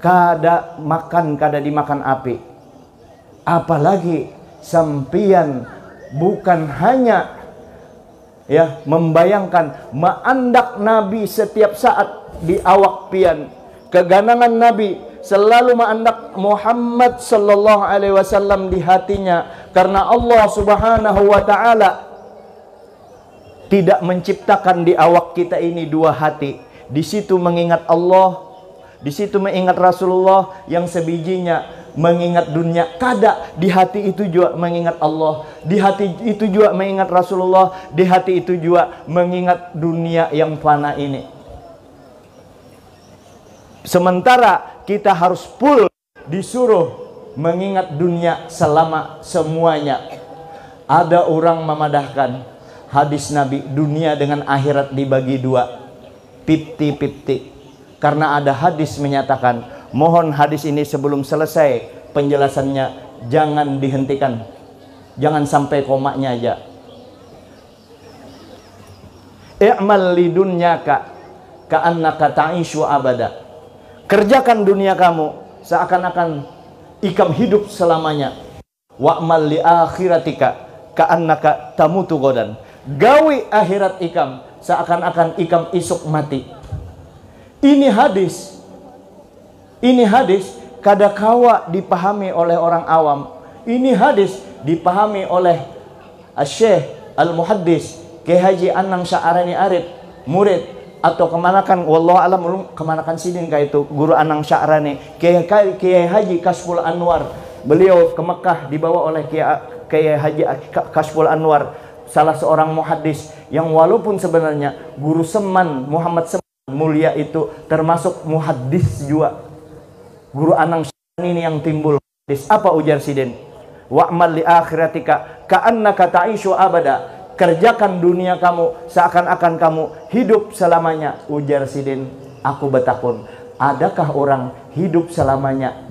kada makan, kada dimakan api. Apalagi sampian bukan hanya membayangkan maandak Nabi setiap saat di awak pian, keganangan Nabi selalu maandak Muhammad sallallahu alaihi wasallam di hatinya, karena Allah Subhanahu wa taala tidak menciptakan di awak kita ini dua hati. Di situ mengingat Allah, di situ mengingat Rasulullah, yang sebijinya mengingat dunia. Kada, di hati itu juga mengingat Allah, di hati itu juga mengingat Rasulullah, di hati itu juga mengingat dunia yang fana ini. Sementara kita harus full disuruh mengingat dunia selama semuanya. Ada orang memadahkan hadis Nabi, dunia dengan akhirat dibagi dua, 50-50. Karena ada hadis menyatakan, mohon hadis ini sebelum selesai penjelasannya jangan dihentikan, jangan sampai komanya aja. I'mal lidunyaka ka'annaka ta'ishu abada. Kerjakan dunia kamu seakan-akan ikam hidup selamanya. Wa'mal li akhiratika ka'annaka tamutu godan. Gawi akhirat ikam seakan-akan ikam isuk mati. Ini hadis kada kawa dipahami oleh orang awam. Ini hadis dipahami oleh Syekh Al-Muhaddis Kiai Haji Anang Sya'rani Arif, murid atau kemanakan, wallahu alam, kemanakan sidin kah itu guru Anang Sya'rani, Kiai Haji Kasful Anwar. Beliau ke Mekah dibawa oleh Kiai Haji Kasful Anwar, salah seorang muhaddis yang walaupun sebenarnya guru Seman Muhammad Seman mulia itu termasuk muhaddis juga. Guru Anang ini yang timbul hadis. Apa ujar sidin? Wa'mal li akhiratika ka'annaka ta'ishu abada. Kerjakan dunia kamu seakan-akan kamu hidup selamanya. Ujar sidin, aku betakun, adakah orang hidup selamanya?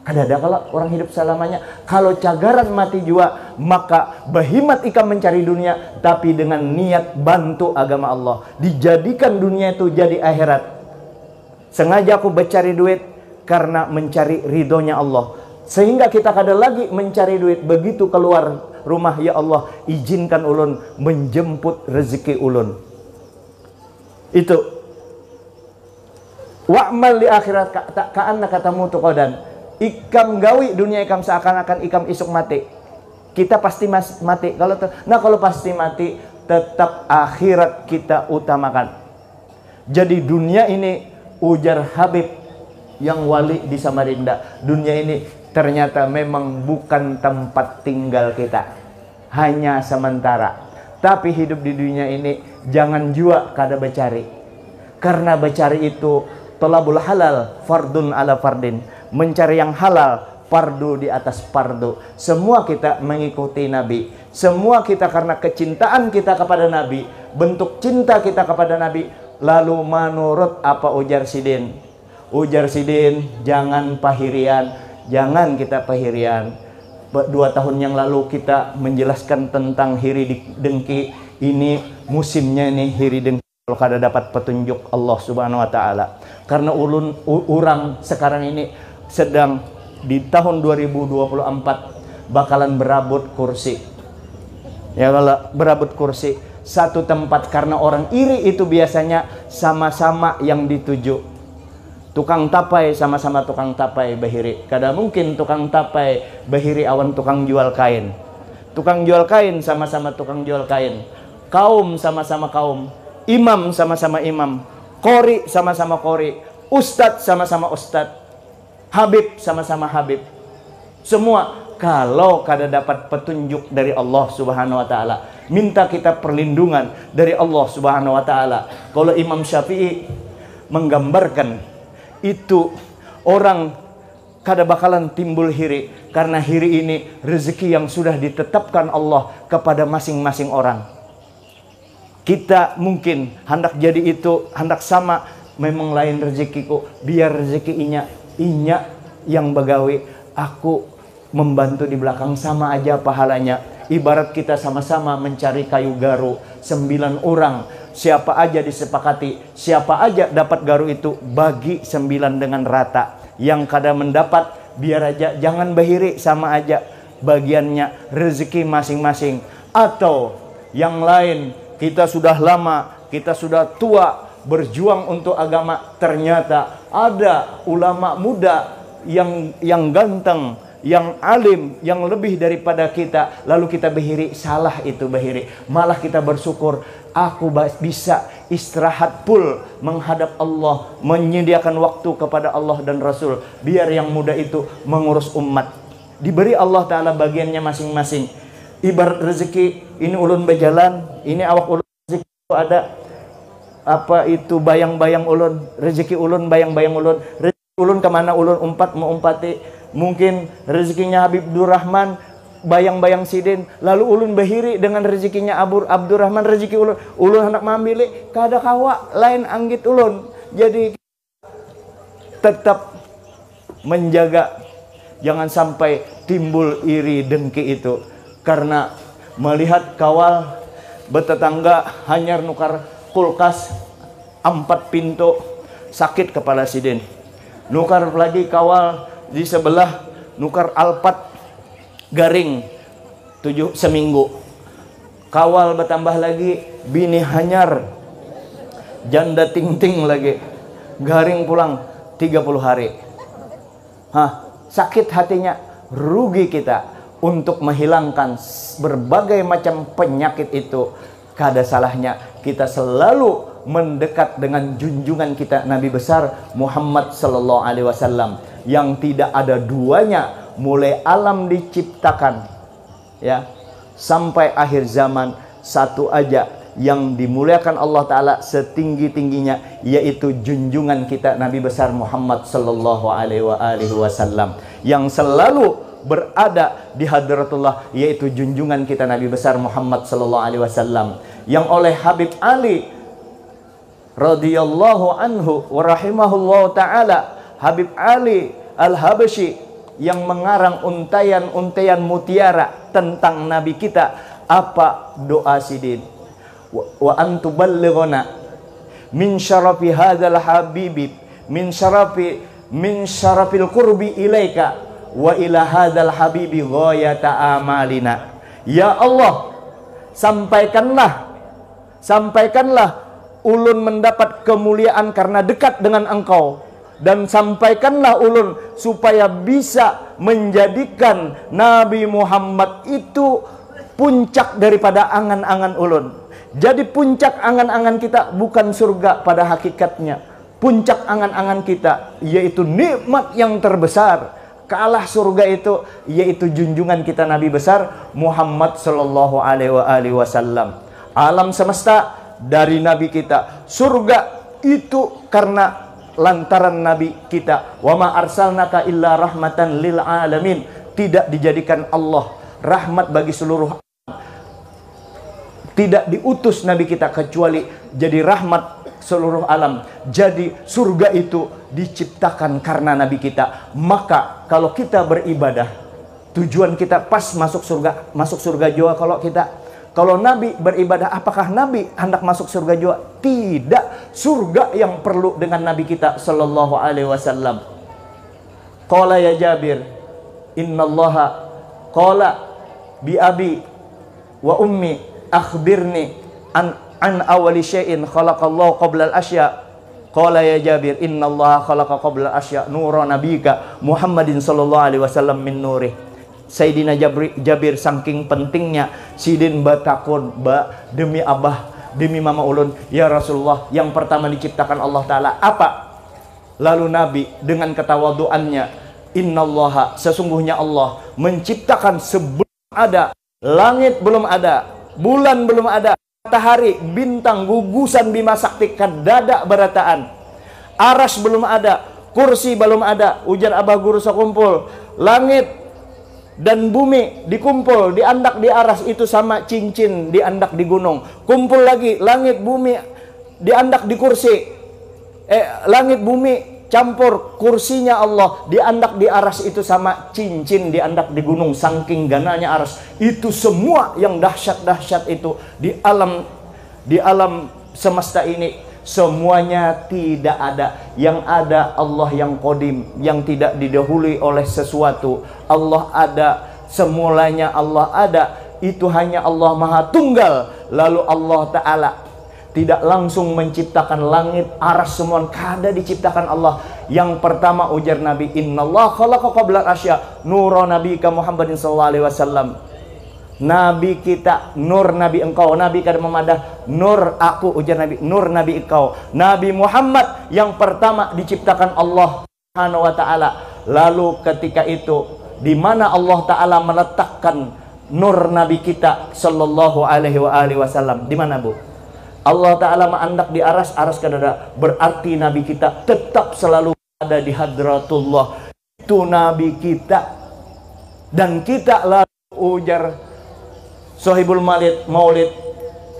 Ada kalau orang hidup selamanya. Kalau cagaran mati jua, maka behimat ikam mencari dunia, tapi dengan niat bantu agama Allah. Dijadikan dunia itu jadi akhirat. Sengaja aku mencari duit karena mencari ridhonya Allah. Sehingga kita kada lagi mencari duit. Begitu keluar rumah, ya Allah, izinkan ulun menjemput rezeki ulun. Itu. Wa'mal li akhirat ka'annaka tamutu qadan. Ikam gawi dunia ikam seakan-akan ikam isuk mati. Kita pasti mati. Kalau pasti mati, tetap akhirat kita utamakan. Jadi dunia ini, ujar Habib yang wali di Samarinda, dunia ini ternyata memang bukan tempat tinggal kita, hanya sementara. Tapi hidup di dunia ini jangan jua kada becari, karena becari itu tolabul halal fardun ala fardin, mencari yang halal fardu di atas fardu. Semua kita mengikuti Nabi, semua kita karena kecintaan kita kepada Nabi, bentuk cinta kita kepada Nabi. Lalu menurut apa ujar Sidin? Ujar Sidin, jangan pahirian, jangan kita pahirian. 2 tahun yang lalu kita menjelaskan tentang hiri dengki. Ini musimnya ini hiri dengki kalau kada dapat petunjuk Allah Subhanahu wa taala. Karena orang sekarang ini sedang di tahun 2024 bakalan berabut kursi. Ya, kalau berabut kursi satu tempat, karena orang iri itu biasanya sama-sama yang dituju. Tukang tapai sama-sama tukang tapai bahiri. Kada mungkin tukang tapai bahiri awan tukang jual kain. Tukang jual kain sama-sama tukang jual kain. Kaum sama-sama kaum. Imam sama-sama imam. Qori sama-sama qori. Ustadz sama-sama ustadz. Habib sama-sama habib. Semua kalau kada dapat petunjuk dari Allah Subhanahu wa taala, minta kita perlindungan dari Allah Subhanahu wa taala. Kalau Imam Syafi'i menggambarkan itu, orang kada bakalan timbul hiri, karena hiri ini rezeki yang sudah ditetapkan Allah kepada masing-masing orang. Kita mungkin hendak jadi itu, hendak sama, memang lain rezekiku, biar rezeki inya yang begawi, aku membantu di belakang, sama aja pahalanya. Ibarat kita sama-sama mencari kayu garu 9 orang, siapa aja disepakati, siapa aja dapat garu itu bagi 9 dengan rata. Yang kada mendapat biar aja, jangan bahiri, sama aja bagiannya rezeki masing-masing. Atau yang lain, kita sudah lama, kita sudah tua berjuang untuk agama, ternyata ada ulama muda yang ganteng, yang alim, yang lebih daripada kita, lalu kita bahiri. Salah itu bahiri, malah kita bersyukur, aku bisa istirahat full menghadap Allah, menyediakan waktu kepada Allah dan Rasul, biar yang muda itu mengurus umat. Diberi Allah Ta'ala bagiannya masing-masing. Ibarat rezeki, ini ulun berjalan, ini awak ulun rezeki ada apa itu bayang-bayang ulun, rezeki ulun bayang-bayang ulun, rezeki ulun kemana ulun umpat mau umpati. Mungkin rezekinya Habib Abdurrahman bayang-bayang Sidin, lalu ulun bahiri dengan rezekinya Abdurrahman, rezeki ulun hendak mengambil, kada kawa lain anggit ulun. Jadi tetap menjaga jangan sampai timbul iri dengki itu, karena melihat kawal bertetangga hanya nukar kulkas 4 pintu, sakit kepala Sidin. Nukar lagi kawal di sebelah, nukar alpat garing 7 seminggu. Kawal bertambah lagi, bini hanyar janda ting-ting lagi, garing pulang 30 hari. Sakit hatinya, rugi kita untuk menghilangkan berbagai macam penyakit itu. Kada salahnya kita selalu mendekat dengan junjungan kita Nabi besar Muhammad sallallahu alaihi wasallam, yang tidak ada duanya mulai alam diciptakan ya sampai akhir zaman. Satu aja yang dimuliakan Allah Ta'ala setinggi-tingginya, yaitu junjungan kita Nabi besar Muhammad sallallahu alaihi wasallam, yang selalu berada di hadratullah, yaitu junjungan kita Nabi besar Muhammad sallallahu alaihi wasallam, yang oleh Habib Ali radhiyallahu anhu wa rahimahullahu taala, Habib Ali Al-Habsyi, yang mengarang untayan-untayan mutiara tentang Nabi kita. Apa doa Sidin? Wa antuballighuna min syarafi hadzal habibi min syarafil qurbi ilaika wa ila hadzal habibi ghayata amalina. Ya Allah, sampaikanlah ulun mendapat kemuliaan karena dekat dengan Engkau, dan sampaikanlah ulun supaya bisa menjadikan Nabi Muhammad itu puncak daripada angan-angan ulun. Jadi puncak angan-angan kita bukan surga pada hakikatnya. Puncak angan-angan kita yaitu nikmat yang terbesar. Kalah surga itu yaitu junjungan kita Nabi besar Muhammad sallallahu alaihi wasallam. Alam semesta dari Nabi kita. Surga itu karena lantaran Nabi kita. Wa ma arsalnaka illa rahmatan lil alamin. Tidak dijadikan Allah rahmat bagi seluruh. Tidak diutus Nabi kita kecuali jadi rahmat seluruh alam. Jadi surga itu diciptakan karena Nabi kita. Maka kalau kita beribadah, tujuan kita pas masuk surga jua. Kalau Nabi beribadah, apakah Nabi hendak masuk surga jua? Tidak. Surga yang perlu dengan Nabi kita sallallahu alaihi wasallam. Qala ya Jabir, innallaha qala bi abi wa ummi akhbirni an awali syai'in khalaqallahu qabla al-asya. Qala ya Jabir, innallaha khalaqa qabla al-asya nura nabika Muhammadin sallallahu alaihi wasallam min nurih. Sayyidina Jabir saking pentingnya sidin batakun ba demi abah demi mama ulun ya Rasulullah, yang pertama diciptakan Allah taala apa? Lalu Nabi dengan ketawaduannya, innallaha, sesungguhnya Allah menciptakan sebelum ada langit, belum ada bulan, belum ada matahari, bintang, gugusan bima sakti, kadada berataan, aras belum ada, kursi belum ada, ujar abah guru sekumpul, langit dan bumi dikumpul, diandak di aras itu sama cincin diandak di gunung, kumpul lagi langit bumi diandak di kursi, langit bumi campur kursinya Allah diandak di aras itu sama cincin diandak di gunung, saking gananya aras itu. Semua yang dahsyat-dahsyat itu di alam semesta ini semuanya tidak ada. Yang ada Allah yang qadim, yang tidak didahului oleh sesuatu. Allah ada, semulanya Allah ada, itu hanya Allah Maha Tunggal. Lalu Allah Ta'ala tidak langsung menciptakan langit, aras, semua kada diciptakan Allah. Yang pertama ujar Nabi, innallaha khalaqa qabla al-asya nura nabika Muhammadin sallallahu alaihi wasallam. Nabi kita nur Nabi engkau, Nabi kada memadah nur aku, ujar Nabi nur Nabi engkau. Nabi Muhammad yang pertama diciptakan Allah Subhanahu wa taala. Lalu ketika itu di mana Allah taala meletakkan nur Nabi kita sallallahu alaihi wasallam? Di mana, Bu? Allah Ta'ala ma'andak di aras, aras kadada. Berarti Nabi kita tetap selalu ada di hadratullah. Itu Nabi kita. Dan kita lalu ujar Sohibul Maulid.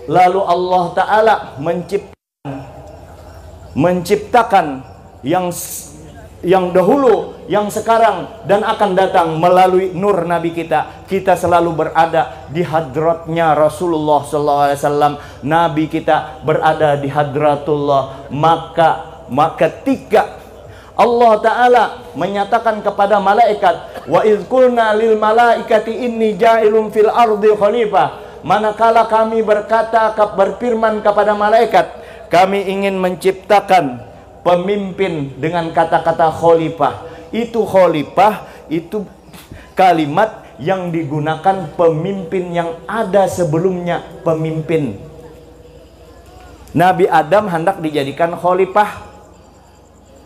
Lalu Allah Ta'ala menciptakan yang dahulu, yang sekarang, dan akan datang melalui nur Nabi kita. Kita selalu berada di hadratnya Rasulullah SAW. Nabi kita berada di hadratullah. Maka ketika Allah Ta'ala menyatakan kepada malaikat, wa idh qulna lil malaikati inni ja'ilun fil ardi khalifah. Manakala kami berfirman kepada malaikat, kami ingin menciptakan pemimpin dengan kata-kata khalifah. Itu khalifah, itu kalimat yang digunakan pemimpin yang ada sebelumnya pemimpin. Nabi Adam hendak dijadikan khalifah,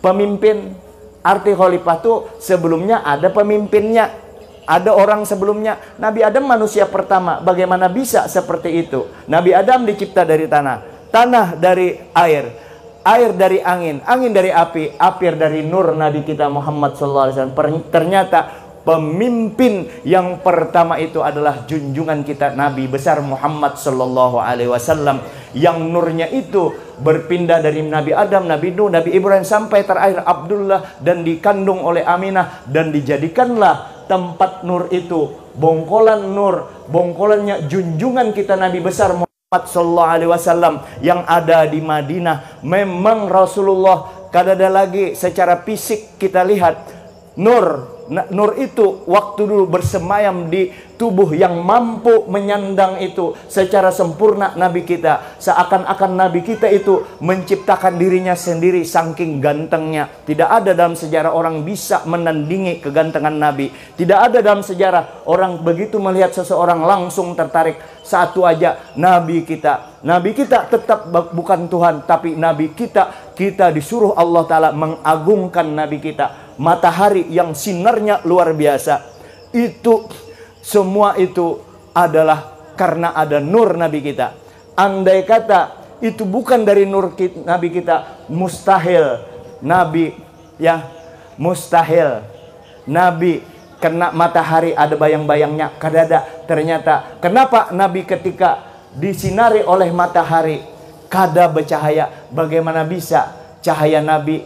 pemimpin. Arti khalifah itu sebelumnya ada pemimpinnya, ada orang sebelumnya. Nabi Adam manusia pertama, bagaimana bisa seperti itu? Nabi Adam dicipta dari tanah, tanah dari air, air dari angin, angin dari api, api dari nur Nabi kita Muhammad SAW. Ternyata pemimpin yang pertama itu adalah junjungan kita Nabi besar Muhammad SAW, yang nurnya itu berpindah dari Nabi Adam, Nabi Nuh, Nabi Ibrahim sampai terakhir Abdullah, dan dikandung oleh Aminah, dan dijadikanlah tempat nur itu bongkolan nur, bongkolannya junjungan kita Nabi besar Muhammad sallallahu alaihi wasallam yang ada di Madinah. Memang Rasulullah kada ada lagi secara fisik kita lihat nur nur itu waktu dulu bersemayam di tubuh yang mampu menyandang itu secara sempurna Nabi kita. Seakan-akan Nabi kita itu menciptakan dirinya sendiri saking gantengnya. Tidak ada dalam sejarah orang bisa menandingi kegantengan Nabi. Tidak ada dalam sejarah orang begitu melihat seseorang langsung tertarik. Satu aja, Nabi kita. Nabi kita tetap bukan Tuhan, tapi Nabi kita disuruh Allah Ta'ala mengagungkan Nabi kita. Matahari yang sinarnya luar biasa. Itu semua itu adalah karena ada nur Nabi kita. Andai kata itu bukan dari nur Nabi kita, mustahil Nabi mustahil Nabi kena matahari ada bayang-bayangnya kadada. Ternyata kenapa Nabi ketika disinari oleh matahari kada bercahaya? Bagaimana bisa cahaya Nabi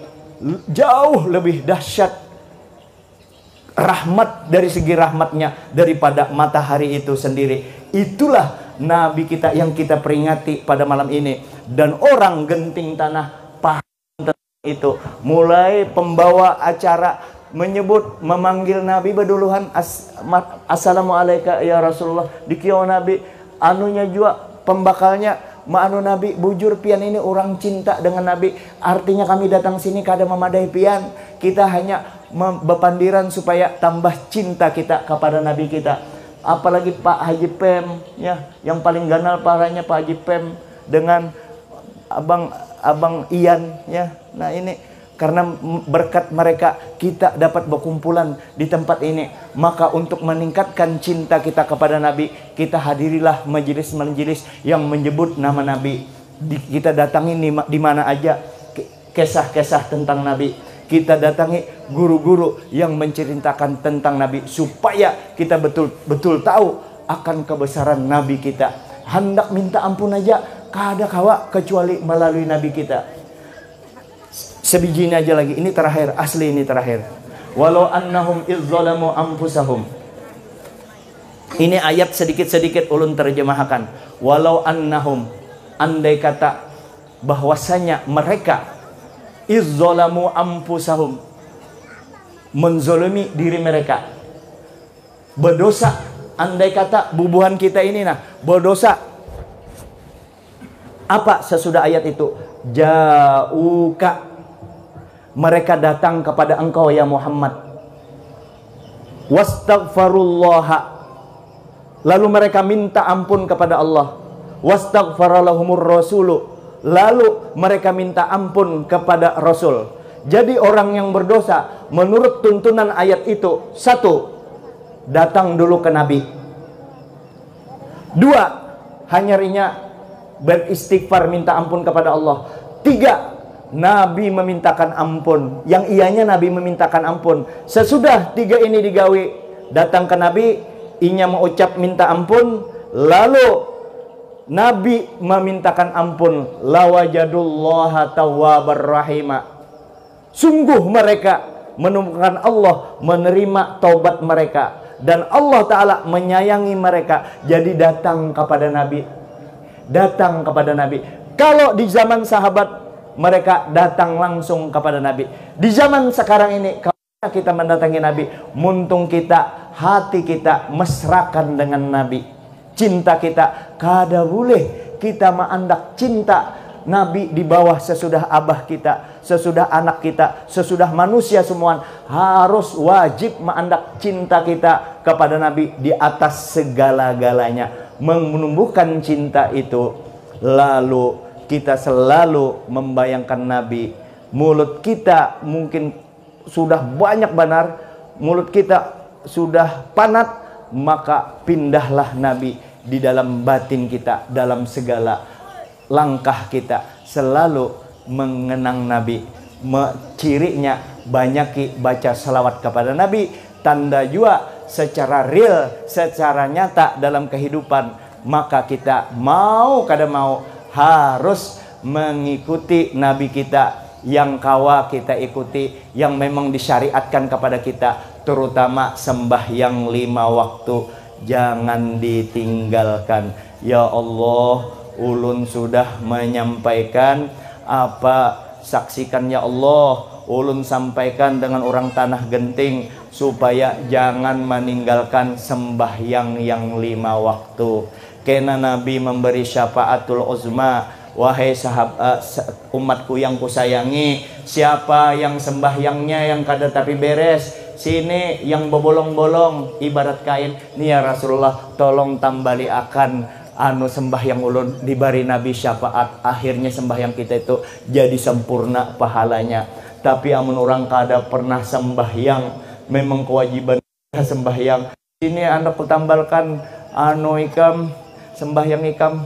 jauh lebih dahsyat rahmat dari segi rahmatnya daripada matahari itu sendiri. Itulah Nabi kita yang kita peringati pada malam ini. Dan orang genting tanah paham tentang itu. Mulai pembawa acara memanggil Nabi beduluhan, assalamualaikum ya Rasulullah. Dikio Nabi anunya juga pembakalnya Ma'anu Nabi, bujur pian ini orang cinta dengan Nabi. Artinya kami datang sini kada memadai pian. Kita hanya bepandiran supaya tambah cinta kita kepada Nabi kita. Apalagi Pak Haji Pem ya, yang paling ganal parahnya Pak Haji Pem dengan Abang Ian ya. Nah ini karena berkat mereka kita dapat berkumpulan di tempat ini. Maka untuk meningkatkan cinta kita kepada Nabi, kita hadirilah majelis-majelis yang menyebut nama Nabi. Kita datangi di mana aja kisah-kisah tentang Nabi. Kita datangi guru-guru yang menceritakan tentang Nabi supaya kita betul-betul tahu akan kebesaran Nabi kita. Hendak minta ampun aja kada kawa kecuali melalui Nabi kita. Sebiji ini aja lagi, ini terakhir, asli ini terakhir. Walau annahum izzalamu anfusahum. Ini ayat sedikit-sedikit ulun terjemahkan. Walau annahum, andai kata bahwasanya mereka izzalamu anfusahum, menzolimi diri mereka, berdosa. Andai kata bubuhan kita ini berdosa. Apa sesudah ayat itu? Ja'uka, mereka datang kepada engkau ya Muhammad. Wastaghfarullaha, lalu mereka minta ampun kepada Allah. Wastaghfaralahumur rasulu, lalu mereka minta ampun kepada Rasul. Jadi orang yang berdosa menurut tuntunan ayat itu, satu, datang dulu ke Nabi. Dua, hanya beristighfar minta ampun kepada Allah. Tiga, Nabi memintakan ampun. Yang ianya Nabi memintakan ampun. Sesudah tiga ini digawe, datang ke Nabi, inya mengucap minta ampun, lalu Nabi memintakan ampun, lawajadullaha tawwabar rahima. Sungguh mereka menemukan Allah menerima taubat mereka, dan Allah Ta'ala menyayangi mereka. Jadi datang kepada Nabi. Datang kepada Nabi. Kalau di zaman sahabat mereka datang langsung kepada Nabi. Di zaman sekarang ini kalau kita mendatangi Nabi, muntung kita, hati kita mesrakan dengan Nabi. Cinta kita kada boleh kita mengandak cinta Nabi di bawah sesudah abah kita, sesudah anak kita, sesudah manusia semua. Harus wajib mengandak cinta kita kepada Nabi di atas segala-galanya. Menumbuhkan cinta itu, lalu kita selalu membayangkan Nabi. Mulut kita mungkin sudah banyak benar, mulut kita sudah panat, maka pindahlah Nabi di dalam batin kita, dalam segala langkah kita selalu mengenang Nabi. Cirinya banyaki baca salawat kepada Nabi. Tanda juga secara real, secara nyata dalam kehidupan. Maka kita mau kada mau harus mengikuti Nabi kita yang kawa kita ikuti, yang memang disyariatkan kepada kita, terutama sembahyang 5 waktu jangan ditinggalkan. Ya Allah, ulun sudah menyampaikan apa, saksikan ya Allah, ulun sampaikan dengan orang tanah genting supaya jangan meninggalkan sembahyang yang 5 waktu. Kena Nabi memberi syafaatul uzma, wahai sahabat umatku yang kusayangi, siapa yang sembahyangnya yang kada tapi beres, sini yang bebolong-bolong ibarat kain, nih ya Rasulullah tolong tambali akan sembahyang ulun, diberi Nabi syafaat, akhirnya sembahyang kita itu jadi sempurna pahalanya. Tapi amun orang kada pernah sembahyang, memang kewajiban sembahyang, ini anak kutambalkan ikam sembahyang ikam,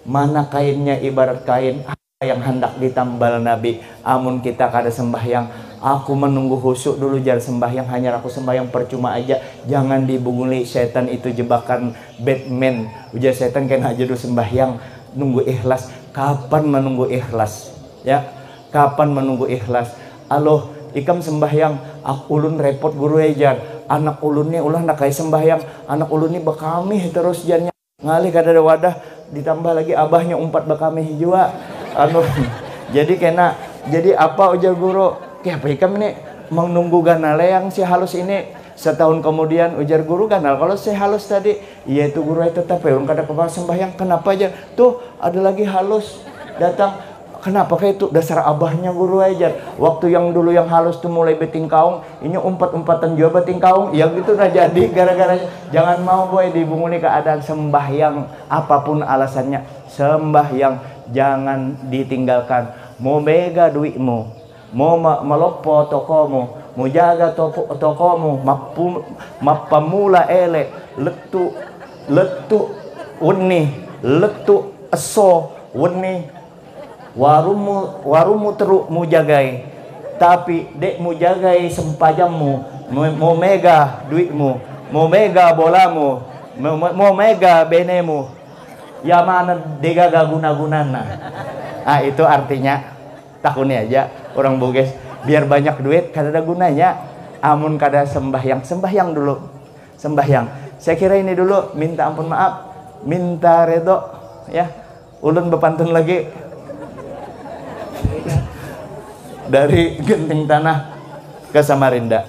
mana kainnya ibarat kain, apa yang hendak ditambal Nabi. Amun kita kada sembahyang, aku menunggu khusyuk dulu jar sembahyang, hanya aku sembahyang percuma aja, jangan dibunguli setan, itu jebakan Batman. Ujar setan kena aja dulu sembahyang, nunggu ikhlas. Kapan menunggu ikhlas? Ya, kapan menunggu ikhlas? Aloh, ikam sembahyang, aku ulun repot guru ejar, anak ulun nih ulah nak kayak sembahyang, anak ulun nih bakami terus jannya ngalih kada ada wadah, ditambah lagi abahnya umpat bakami jua. Jadi kena, jadi apa ujar guru? Kayak apa ikam ini menunggu ganal yang si halus ini. Setahun kemudian ujar guru ganal kalau si halus tadi, iya itu guru itu tetap ya kada kepala sembahyang. Kenapa aja tuh ada lagi halus datang, kenapa kayak itu dasar abahnya guru aja. Waktu yang dulu yang halus tuh mulai beting kaung, ini umpat-umpatan juga beting kaung, ya gitu nah jadi gara-gara. Jangan mau boy dibunguli keadaan sembahyang, apapun alasannya sembahyang jangan ditinggalkan. Mau mega duitmu, mau melopo tokomu, mau jaga tokomu, mapamula ele, letu uni, letu eso uni, warumu teruk mu jagai, tapi dek mu jagai sempajammu, mau mega duitmu, mau mega bolamu, mau mega benemu, ya mana degaga guna-gunana. Itu artinya tahunnya aja orang boges biar banyak duit kada ada gunanya. Amun kada sembahyang dulu, sembahyang. Saya kira ini dulu, minta ampun maaf, minta redo ya. Ulun bepantun lagi dari Genting Tanah ke Samarinda.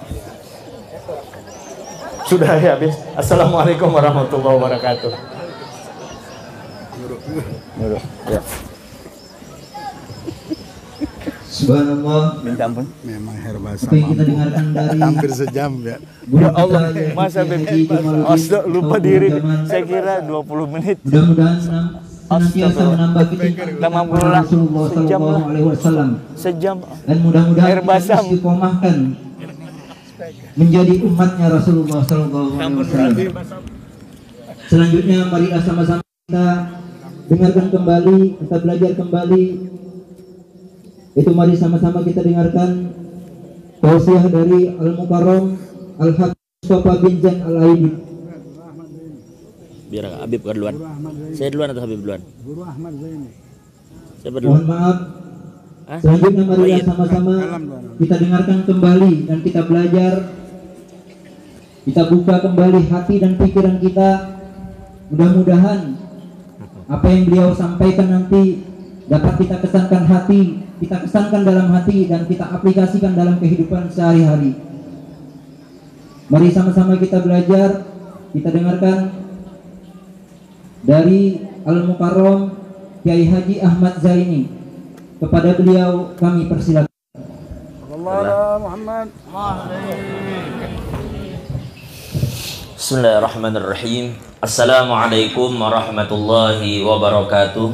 Sudah ya habis. Assalamualaikum warahmatullahi wabarakatuh. Ya. Subhanallah. Minta ampun. Memang herbasa. Apa yang kita dengarkan dari hampir sejam ya. Ya Allah, masa Astaga, lupa diri. Saya kira 20 menit. Mudah-mudahan senantiasa menambah kecintaan Rasulullah Sallallahu Alaihi Wasallam. Sejam. Dan mudah-mudahan Air basam. kita istiqomahkan menjadi umatnya Rasulullah Sallallahu Alaihi Wasallam. Selanjutnya marilah sama-sama kita dengarkan kembali, kita belajar kembali. Itu mari sama-sama kita dengarkan tausiah dari Al-Mukarram Al-Habib Mustafa bin Zain Al-Aidid. Biar Habib ke duluan. Saya duluan atau Habib duluan? Guru Ahmad Zaini. Saya duluan. Mohon maaf. Selanjutnya marilah sama-sama kita dengarkan kembali dan kita belajar. Kita buka kembali hati dan pikiran kita. Mudah-mudahan apa yang beliau sampaikan nanti dapat kita kesankan hati, kita kesankan dalam hati dan kita aplikasikan dalam kehidupan sehari-hari. Mari sama-sama kita belajar, kita dengarkan dari Al-Mukarram Kiai Haji Ahmad Zaini. Kepada beliau kami persilakan. Muhammad. Bismillahirrahmanirrahim. Assalamualaikum warahmatullahi wabarakatuh.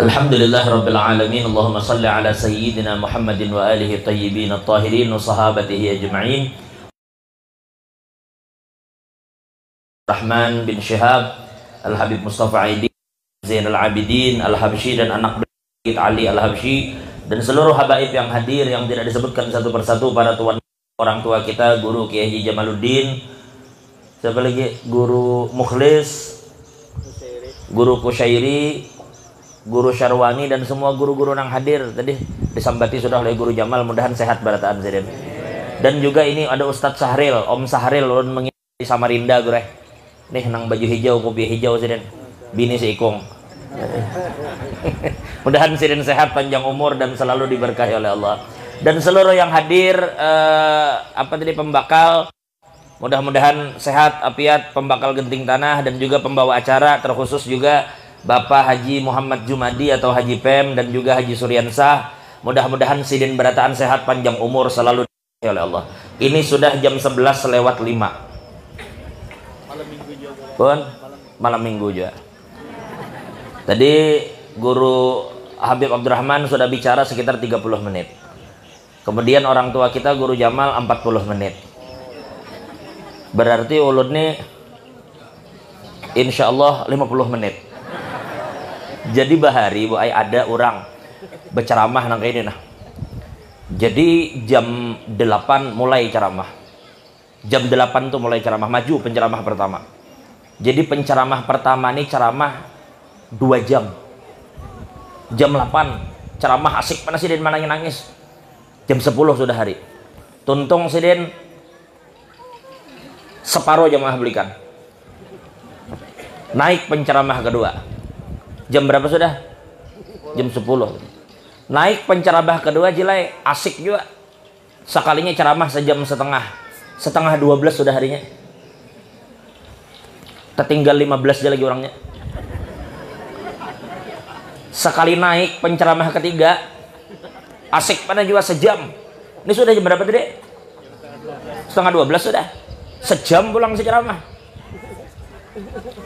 Alhamdulillah rabbil alamin. Allahumma salli ala sayyidina Muhammadin wa alihi tayyibin at-tahirin wa sahabatihi ajma'in. Rahman bin Syihab Al-Habib Mustafa Aidid Zainal Abidin Al-Habsyi dan anak beliau Ali Al-Habsyi dan seluruh habaib yang hadir yang tidak disebutkan satu persatu, para tuan orang tua kita, Guru Kiai Haji Jamaluddin, siapa lagi, Guru Mukhlis, Guru Kusyairi, Guru Syarwani dan semua guru-guru yang hadir tadi disambati sudah oleh Guru Jamal, mudahan sehat barataan Zeden. Dan juga ini ada Ustadz Sahril, Om Sahril ulun mengikuti di Samarinda gureh. Nih nang baju hijau, kopi hijau Zeden. Bini si Ikung. Mudahan Zeden sehat, panjang umur dan selalu diberkahi oleh Allah. Dan seluruh yang hadir apa tadi pembakal, mudah-mudahan sehat afiat, pembakal genting tanah dan juga pembawa acara, terkhusus juga Bapak Haji Muhammad Jumadi atau Haji Pem dan juga Haji Suryansah. Mudah-mudahan sidin berataan sehat, panjang umur, selalu diberkahi oleh Allah. Ini sudah jam 11:05. Pun malam minggu juga. Tadi Guru Habib Abdurrahman sudah bicara sekitar 30 menit. Kemudian orang tua kita Guru Jamal 40 menit. Berarti ulun nih insya Allah 50 menit. Jadi bahari bu ada orang berceramah nang ini nah. Jadi jam 8 mulai ceramah. Jam 8 tuh mulai ceramah, maju penceramah pertama. Jadi penceramah pertama nih ceramah 2 jam. Jam 8 ceramah asik mana sih dan mana nangis. Jam 10 sudah hari. Tuntung sidin separuh jamaah belikan. Naik penceramah kedua. Jam berapa sudah? Jam 10. Naik penceramah kedua jilai asik juga. Sekalinya ceramah sejam setengah. Setengah 12 sudah harinya. Tertinggal 15 aja lagi orangnya. Sekali naik penceramah ketiga asik pada juga sejam. Ini sudah jam berapa tadi? Setengah 12 sudah. Sejam pulang ceramah.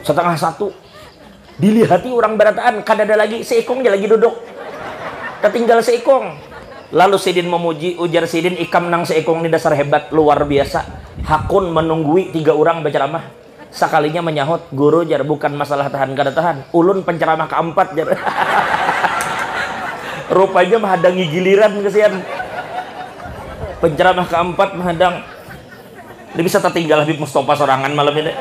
Setengah 1. Dilihati orang berataan, kadada lagi seikongnya lagi duduk. Ketinggal seikong. Lalu sidin memuji, ujar sidin ikam nang seikong ini dasar hebat luar biasa. Hakun menunggui 3 orang berceramah. Sekalinya menyahut, guru jar bukan masalah tahan kada tahan. Ulun penceramah keempat jar. Rupanya menghadangi giliran kesian. Penceramah keempat menghadang. Ini bisa tertinggal Habib Mustafa sorangan malam ini.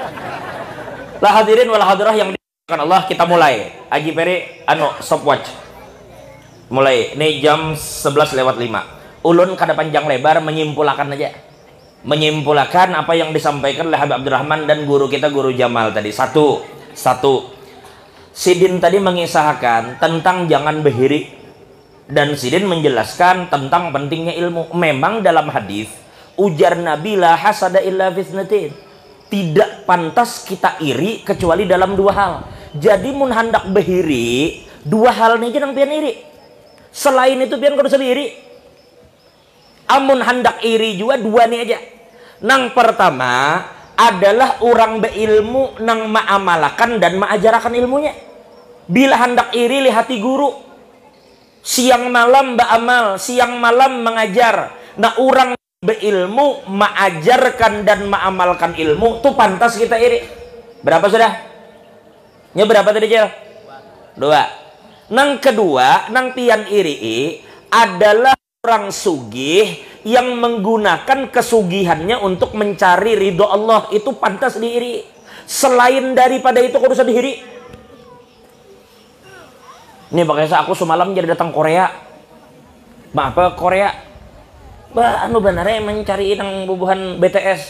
Lah hadirin wal hadirah yang dimuliakan Allah, kita mulai. Aji Peri stopwatch. Mulai. Ini jam 11:05. Ulun kada panjang lebar menyimpulkan aja. Menyimpulkan apa yang disampaikan oleh Habib Abdurrahman dan guru kita Guru Jamal tadi. Satu. Sidin tadi mengisahkan tentang jangan behiri. Dan sidin menjelaskan tentang pentingnya ilmu. Memang dalam hadis ujar Nabi la hasada illa fitnatin. Tidak pantas kita iri kecuali dalam 2 hal. Jadi mun hendak behiri 2 hal nih jangan pian iri. Selain itu pian kudu iri. Amun hendak iri juga 2 nih aja. Nang pertama adalah orang beilmu nang ma'amalakan dan ma'ajarakan ilmunya. Bila hendak iri lihati guru. Siang malam beramal, siang malam mengajar. Nah orang berilmu, mengajarkan dan mengamalkan ilmu itu pantas kita iri. Berapa sudah? Nya berapa tadi Jel? 2. Nang kedua, nang pian iri adalah orang sugih yang menggunakan kesugihannya untuk mencari ridho Allah. Itu pantas diiri. Selain daripada itu kudu dihiri. Ini makanya aku semalam jadi datang Korea. Apa Korea? Benarnya mencari nang bubuhan BTS.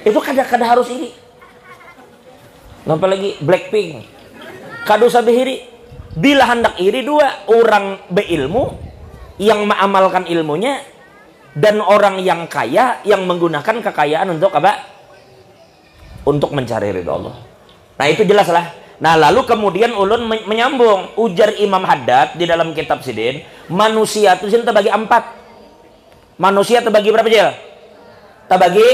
Itu kada harus iri. Apalagi Blackpink. Kadu sabihiri. Bila hendak iri 2, orang beilmu yang mengamalkan ilmunya dan orang yang kaya yang menggunakan kekayaan untuk apa? Untuk mencari ridho Allah. Nah itu jelas lah. Nah lalu kemudian ulun menyambung ujar Imam Haddad di dalam kitab sidin, manusia itu terbagi 4. Manusia terbagi berapa Jel? Terbagi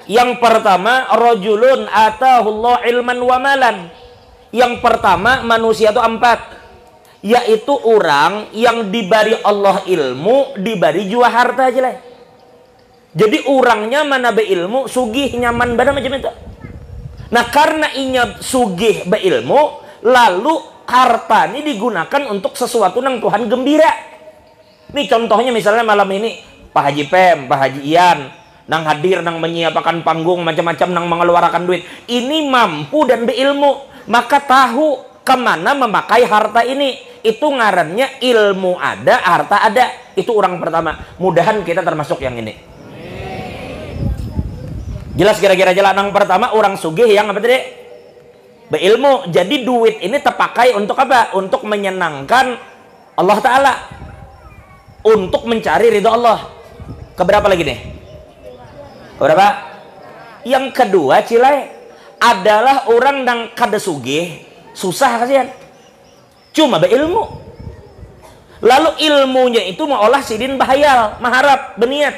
yang pertama rajulun atahullah ilman wa malan. Yang pertama manusia itu 4, yaitu orang yang diberi Allah ilmu, diberi jua harta aja lah. Jadi orangnya mana beilmu sugih nyaman badan macam itu. Nah karena inya sugih beilmu, lalu harta ini digunakan untuk sesuatu yang Tuhan gembira. Ini contohnya misalnya malam ini Pak Haji Pem, Pak Haji Ian nang hadir, nang menyiapkan panggung macam-macam, nang mengeluarkan duit. Ini mampu dan beilmu, maka tahu kemana memakai harta ini. Itu ngarannya ilmu ada, harta ada. Itu orang pertama. Mudahan kita termasuk yang ini. Jelas kira-kira jalan yang pertama orang sugih yang apa tadi? Beilmu. Jadi duit ini terpakai untuk apa? Untuk menyenangkan Allah Ta'ala. untuk mencari ridho Allah. Keberapa lagi nih? Keberapa? Yang kedua Cilai adalah orang yang kada sugih, susah kasihan, cuma berilmu. Lalu ilmunya itu maolah sidin bahayal, maharap, berniat.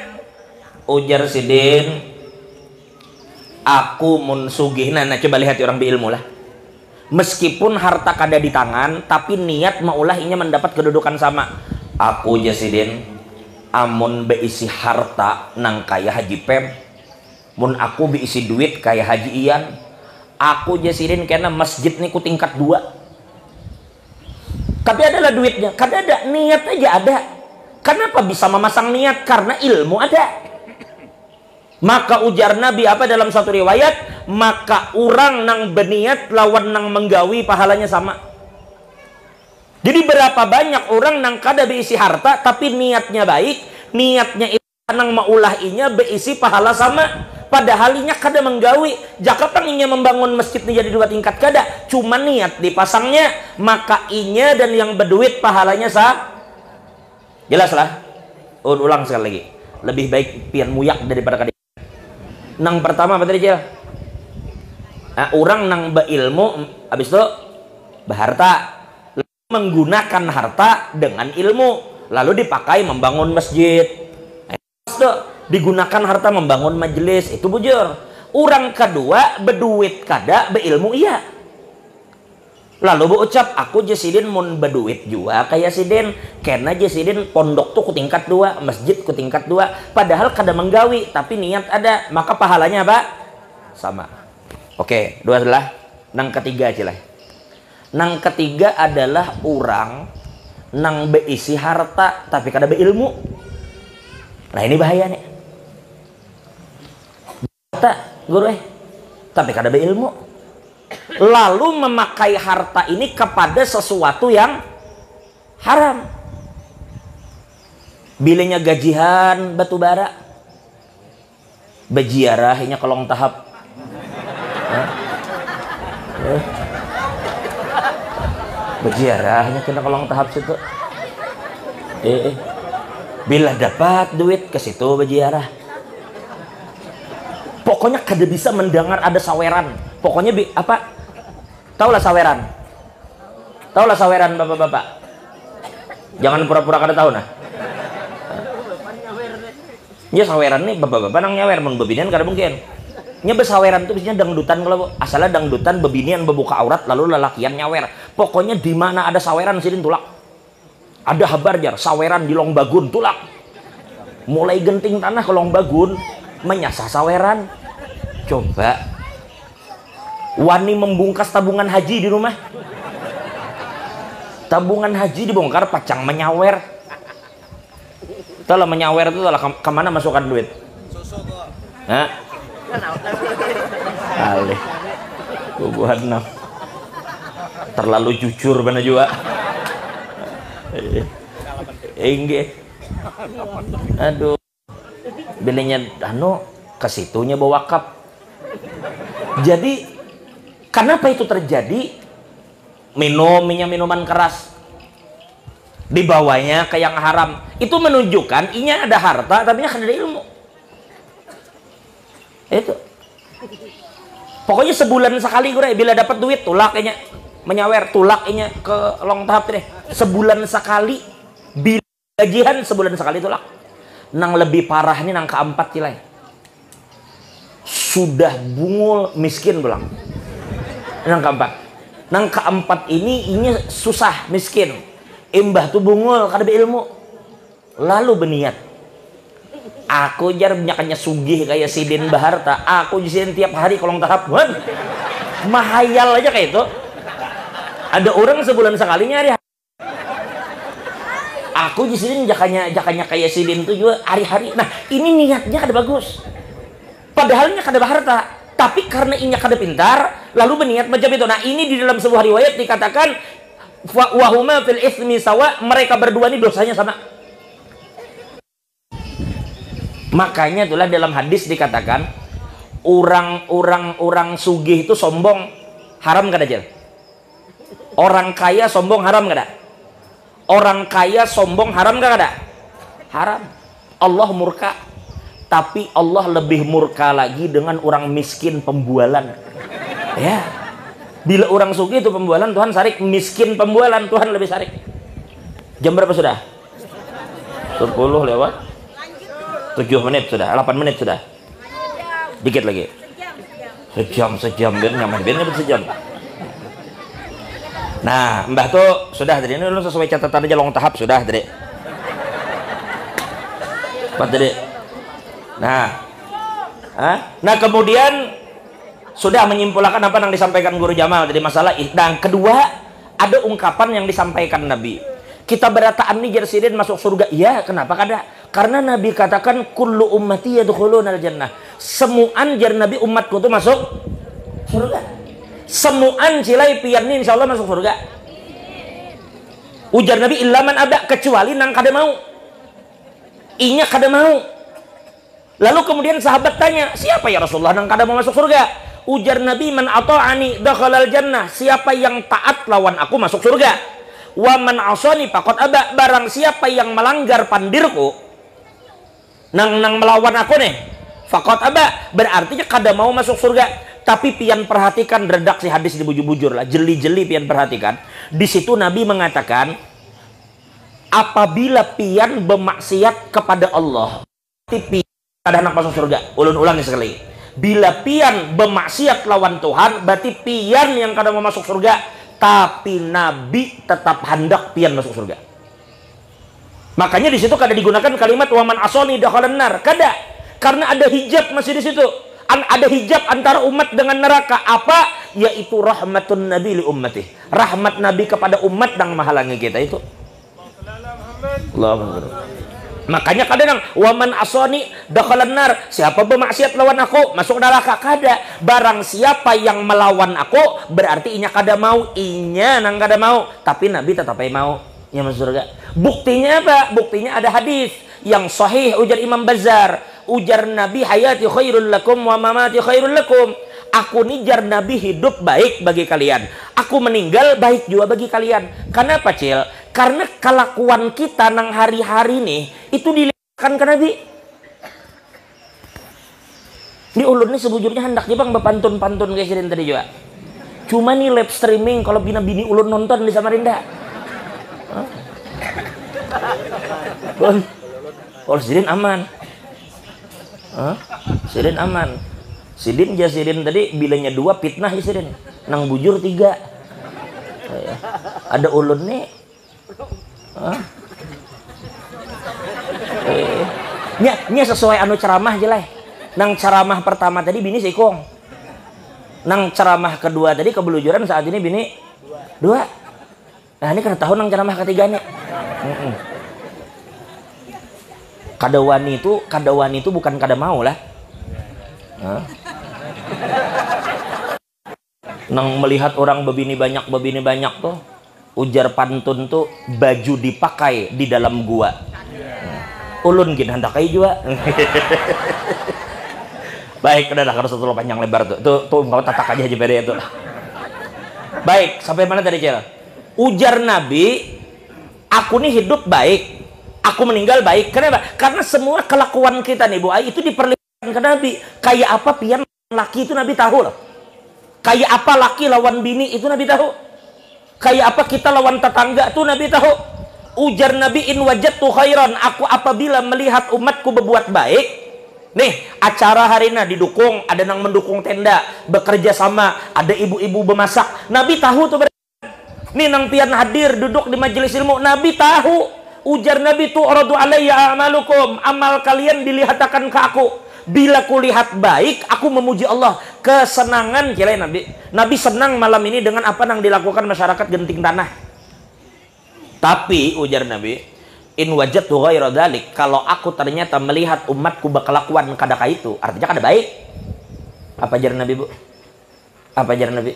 Ujar sidin, aku mun sugih. Nah coba lihat orang berilmu lah. Meskipun harta kada di tangan, tapi niat maulah inya mendapat kedudukan sama. Aku jasidin, amun beisi harta nang kaya Haji Pem, mun aku beisi duit kaya Haji Ian, aku jasidin karena masjid nih ku tingkat 2. Tapi adalah duitnya, kada ada, niat aja ada. Kenapa bisa memasang niat? Karena ilmu ada. Maka ujar Nabi apa dalam satu riwayat, maka orang nang berniat lawan nang menggawi pahalanya sama. Jadi berapa banyak orang nang kada beisi harta tapi niatnya baik, niatnya itu nang maulah inya beisi pahala sama. Padahal inya kada menggawi, Jakarta inya membangun masjid ini jadi 2 tingkat kada, cuma niat dipasangnya, maka inya dan yang berduit pahalanya sah. Jelas lah. Ulang sekali lagi, lebih baik pian muyak daripada kada. Nang pertama apa tadi Cil? Nah, orang nang beilmu habis itu berharta, menggunakan harta dengan ilmu lalu dipakai membangun masjid. Digunakan harta membangun majelis, itu bujur. Orang kedua berduit kada, beilmu iya. Lalu berucap, aku jasidin mun berduit juga kayak sidin, karena jasidin pondok tuh ku tingkat 2, masjid ku tingkat 2, padahal kada menggawi tapi niat ada, maka pahalanya apa? Sama. Oke, 2 adalah nang ketiga Cilai. Nang ketiga adalah orang nang beisi harta tapi kada beilmu. Nah ini bahaya nih. Harta guru tapi kada beilmu. Lalu memakai harta ini kepada sesuatu yang haram. Bilanya gajihan batu bara, bejiarahnya kolong tahap. Bejiarahnya kena kolong tahap situ. Bila dapat duit ke situ bejiarah. Pokoknya kada bisa mendengar ada saweran. Pokoknya apa? Taulah saweran. Taulah saweran bapak-bapak. Jangan pura-pura kada tahu nah. Ya saweran nih bapak-bapak nang nyawer mun bebinian kada mungkin. Nya besaweran itu biasanya dangdutan, kalau asalnya dangdutan bebinian bebuka aurat lalu lelakian nyawer. Pokoknya di mana ada saweran sidin tulak. Ada habar jar saweran di Longbagun tulak. Mulai genting tanah ke Longbagun menyasar saweran. Coba wani membungkas tabungan haji di rumah. Tabungan haji dibongkar pacang menyawer. Itulah menyawer itu adalah kemana masukkan duit? Hah? Alih bubuhan terlalu jujur benar juga. Enggak. Aduh. Bilangnya ke situnya bawa wakaf. Jadi kenapa itu terjadi? Minuman keras dibawanya ke yang haram. Itu menunjukkan inya ada harta tapi nya kada ada ilmu. Itu. Pokoknya sebulan sekali gue bila dapat duit tulak kayaknya menyawer, tulak kayaknya ke long tahap deh. Sebulan sekali, bila gajian sebulan sekali tulak. Nang lebih parah ini nang keempat Cilai. Sudah bungul miskin pulang. Nang keempat. Nang keempat ini susah miskin. Imbah tuh bungul kada beilmu. Lalu berniat. Aku jar nyakannya sugih kayak sidin baharta. Aku jisin tiap hari kolong tahap. Mahayal aja kayak itu. Ada orang sebulan sekali nyari. Aku jisin jakanya kayak sidin tuh juga hari-hari. Nah ini niatnya kada bagus. Padahalnya kada baharta. Tapi karena inya kada pintar, lalu berniat macam itu. Nah ini di dalam sebuah riwayat dikatakan wahuma fil ismi sawa, mereka berdua ini dosanya sama. Makanya itulah dalam hadis dikatakan orang sugih itu sombong haram kada Jel? Orang kaya sombong haram kada? Orang kaya sombong haram kada? haram. Allah murka. Tapi Allah lebih murka lagi dengan orang miskin pembualan. Ya. Bila orang sugih itu pembualan, Tuhan sarik. Miskin pembualan, Tuhan lebih sarik. Jam berapa sudah? 10 lewat 7 menit sudah, 8 menit sudah. Dikit lagi. Sejam biar nyaman, biar sejam. Nah, Mbah tuh sudah tadi, ini lu sesuai catatan aja long tahap sudah tadi. Apa tadi? Nah kemudian sudah menyimpulkan apa yang disampaikan Guru Jamal tadi masalah. Dan kedua, ada ungkapan yang disampaikan Nabi. Kita berataan nih jersidin masuk surga. Iya, kenapa kada? Karena Nabi katakan kullu ummati yadkhulunal jannah. Semuan jar Nabi umatku tuh masuk surga. Semuan cilai pian nih insyaallah masuk surga. Ujar Nabi illaman ada, kecuali nang kada mau. Inya kada mau. Lalu kemudian sahabat tanya, siapa ya Rasulullah nang kada mau masuk surga? Ujar Nabi, man ata'ani dakhalal jannah. Siapa yang taat lawan aku masuk surga. Wa man asani faqad aba. Barang siapa yang melanggar pandirku, nang melawan aku nih, faqad aba, berarti kada mau masuk surga. Tapi pian perhatikan redaksi hadis dibujur-bujur lah, jeli-jeli pian perhatikan. Di situ Nabi mengatakan, apabila pian bermaksiat kepada Allah, pian kada nak masuk surga. Ulun-ulang sekali. Bila pian bermaksiat lawan Tuhan, berarti pian yang kada mau masuk surga. Tapi Nabi tetap hendak pian masuk surga. Makanya di situ kada digunakan kalimat waman asoni dakhalan nar. Kada. Karena ada hijab masih di situ. Ada hijab antara umat dengan neraka. Apa? Yaitu rahmatun Nabi li ummati. Rahmat Nabi kepada umat yang menghalangi kita itu. Allahu. Makanya kadang waman asoni dakhalan nar. Siapa bermaksiat lawan aku masuk neraka. Kada. Barang siapa yang melawan aku berarti inya kada mau. Inya nang kada mau. Tapi Nabi tetap mau ya masuk surga. Buktinya apa? Buktinya ada hadis yang sahih ujar Imam Bazzar. Ujar Nabi hayati khairul lakum wa mamati khairul lakum. Aku nih jar Nabi hidup baik bagi kalian. Aku meninggal baik juga bagi kalian. Kenapa Cil? Karena kelakuan kita nang hari-hari nih itu dilihatkan ke Nabi. Di ulun nih sebujurnya hendaknya bang bepantun-pantun guys tadi juga. Cuma nih live streaming kalau bini ulun nonton di Samarinda. Kalau sidin aman. Sidin aman. Sidin jasirin tadi bilanya 2 fitnah ya sidin. Nang bujur 3. Ada ulun nih. Nya sesuai anu ceramah aja lah. Nang ceramah pertama tadi bini sikong. Nang ceramah kedua tadi kebelujuran, saat ini bini 2. Nah ini kena tahu nang ceramah ketiga nih. Kadawani itu bukan kada mau lah. Nang melihat orang bebini banyak tuh, ujar pantun tuh baju dipakai di dalam gua. Ulun gin handakai juga. Baik, udah kalau satu panjang lebar tuh kau tatak aja pede itu. Baik, sampai mana tadi Cel? Ujar Nabi, aku nih hidup baik, aku meninggal baik. Kenapa? Karena semua kelakuan kita nih Bu Ai itu diperlihatkan ke Nabi. Kayak apa pian laki itu Nabi tahu loh. Kayak apa laki lawan bini itu Nabi tahu. Kayak apa kita lawan tetangga itu Nabi tahu. Ujar Nabi in wajadtu khairan, aku apabila melihat umatku berbuat baik. Nih, acara hari ini didukung, ada yang mendukung tenda, bekerja sama, ada ibu-ibu bermasak. Nabi tahu tuh. Nih nang pian hadir duduk di majelis ilmu, Nabi tahu. Ujar Nabi tu uradu alayya amalukum, amal kalian dilihatkan ke aku. Bila kulihat baik, aku memuji Allah. Kesenangan kira Nabi senang malam ini dengan apa yang dilakukan masyarakat genting tanah. Tapi ujar Nabi, in wajadtu ghaira dzalik, kalau aku ternyata melihat umatku berkelakuan kadaka itu, artinya kada baik. Apa ajar Nabi Bu? Apa ajar Nabi?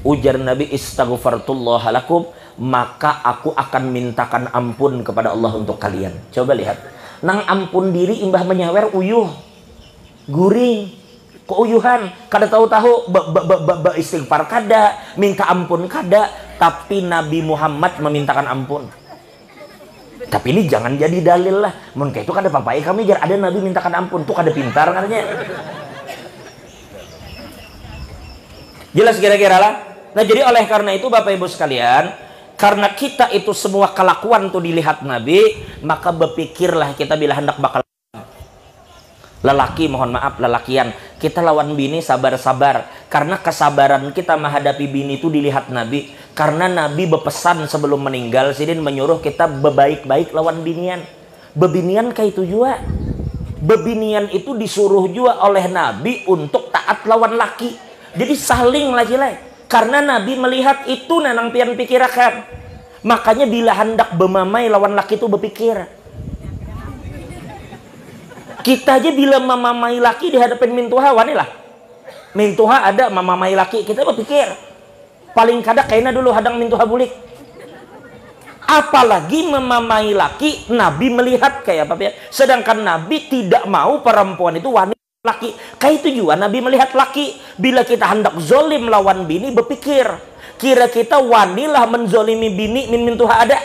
Ujar Nabi istaghfartullah lakum, maka aku akan mintakan ampun kepada Allah untuk kalian. Coba lihat, nang ampun diri imbah menyawer uyuh. Guring, keuyuhan, kada tahu-tahu istighfar kada, minta ampun kada, tapi Nabi Muhammad memintakan ampun. Tapi ini jangan jadi dalil lah. Mun kayak itu kada papai kami jar ada Nabi mintakan ampun tuh kada pintar katanya. Jelas kira-kira lah. Nah jadi oleh karena itu Bapak Ibu sekalian, karena kita itu semua kelakuan tuh dilihat Nabi, maka berpikirlah kita bila hendak bakal lelaki, mohon maaf lelakian, kita lawan bini sabar-sabar, karena kesabaran kita menghadapi bini itu dilihat Nabi. Karena Nabi berpesan sebelum meninggal sidin menyuruh kita bebaik-baik lawan binian. Bebinian kayak itu juga. Bebinian itu disuruh juga oleh Nabi untuk taat lawan laki. Jadi saling lagi lah. Karena Nabi melihat itu nanang pian pikirakan. Makanya bila hendak bermamai lawan laki itu berpikir. Kita aja bila memamai laki di hadapan mintuha wanilah. Mintuha ada memamai laki, kita berpikir. Paling kada kayaknya dulu hadang mintuha bulik. Apalagi memamai laki, Nabi melihat kayak apa ya. Sedangkan Nabi tidak mau perempuan itu wanita laki. Kayak itu juga Nabi melihat laki. Bila kita hendak zolim lawan bini, berpikir. Kira kita wanilah menzolimi bini min tuha ada.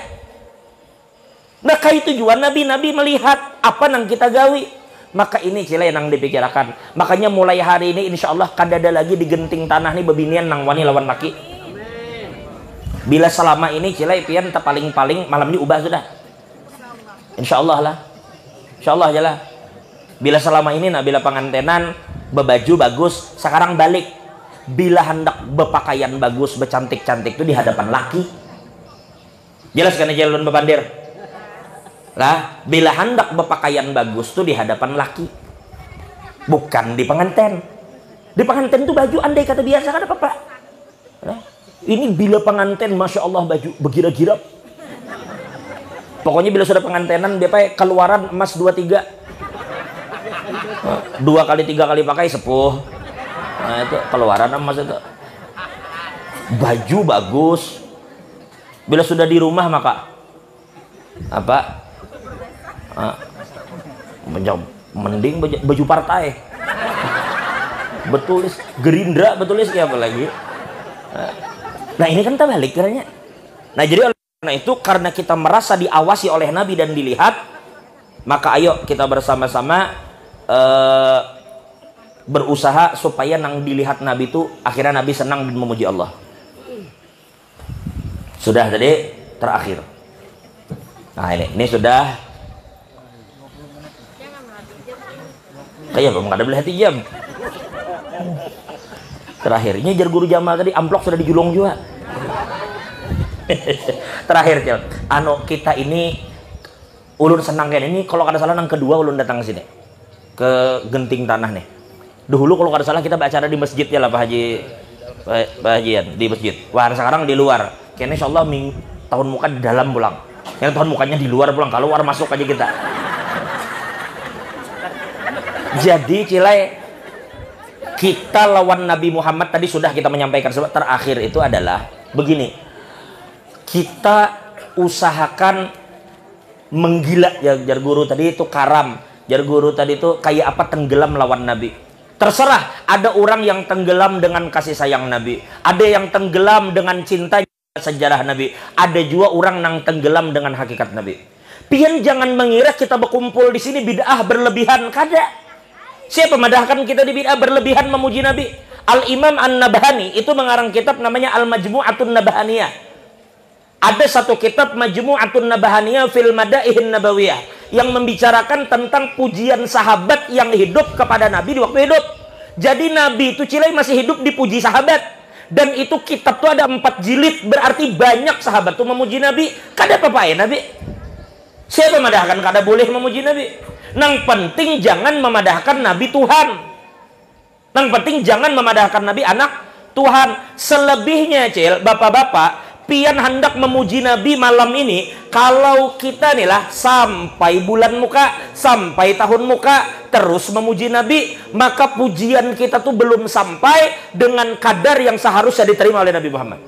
Nah kayak itu juga Nabi melihat apa nang kita gawi. Maka ini cila yang dipikirkan. Makanya mulai hari ini insya Allah kada ada lagi di genting tanah nih bebinian nang wani lawan laki. Bila selama ini cila pian paling-paling malam ini ubah sudah. Insya Allah lah. Insya Allah aja lah. Bila selama ini nah bila pengantenan bebaju bagus, sekarang balik. Bila hendak berpakaian bagus, bercantik-cantik itu di hadapan laki. Jelas kan aja ulun bepandir? Lah, bila hendak berpakaian bagus tuh di hadapan laki. Bukan di penganten. Di penganten tuh baju andai kata biasa kan apa Pak? Nah, ini bila penganten Masya Allah baju begira-gira. Pokoknya bila sudah pengantenan dia pakai keluaran emas 2-3. 2 kali 3 kali pakai sepuh. Nah itu keluaran emas itu. Baju bagus. Bila sudah di rumah maka apa? Mending baju partai. Betulis Gerindra, betulis kayak apa lagi? Nah ini kan terbalik kiranya. Nah jadi oleh karena itu karena kita merasa diawasi oleh Nabi dan dilihat, maka ayo kita bersama-sama berusaha supaya nang dilihat Nabi itu akhirnya Nabi senang dan memuji Allah. Sudah tadi terakhir. Nah ini sudah. Kayak belum ada beli hati jam. Terakhirnya jar guru Jamal tadi amplop sudah dijulung juga. Terakhir Cel. Kita ini ulun senang kan ini kalau kada salah nang kedua ulun datang ke sini. Ke genting tanah nih. Dahulu kalau kada salah kita acara di masjid ya lah Pak Hajian di masjid. Wah sekarang di luar. Kayaknya insyaallah tahun muka di dalam pulang. Yang tahun mukanya di luar pulang. Kalau luar masuk aja kita. Jadi Cilai kita lawan Nabi Muhammad tadi sudah kita menyampaikan terakhir itu adalah begini. Kita usahakan menggila ya jar guru tadi itu karam. Jar guru tadi itu kayak apa tenggelam lawan Nabi. Terserah ada orang yang tenggelam dengan kasih sayang Nabi. Ada yang tenggelam dengan cinta sejarah Nabi. Ada juga orang yang tenggelam dengan hakikat Nabi. Pian jangan mengira kita berkumpul di sini bid'ah berlebihan kada. Siapa madahkan kita di bid'ah berlebihan memuji Nabi? Al-Imam An-Nabhani itu mengarang kitab namanya Al-Majmu'atun Nabhaniyah. Ada satu kitab Majmu'atun Nabhaniyah fil Madaihin Nabawiyah yang membicarakan tentang pujian sahabat yang hidup kepada Nabi di waktu hidup. Jadi Nabi itu Cilai masih hidup dipuji sahabat. Dan itu kitab tuh ada 4 jilid, berarti banyak sahabat tuh memuji Nabi. Kada apa-apa ya Nabi? Siapa memadahkan kada boleh memuji Nabi? Nang penting jangan memadahkan Nabi Tuhan. Nang penting jangan memadahkan Nabi anak Tuhan. Selebihnya Cil, bapak-bapak, pian hendak memuji Nabi malam ini, kalau kita nih lah sampai bulan muka, sampai tahun muka terus memuji Nabi, maka pujian kita tuh belum sampai dengan kadar yang seharusnya diterima oleh Nabi Muhammad.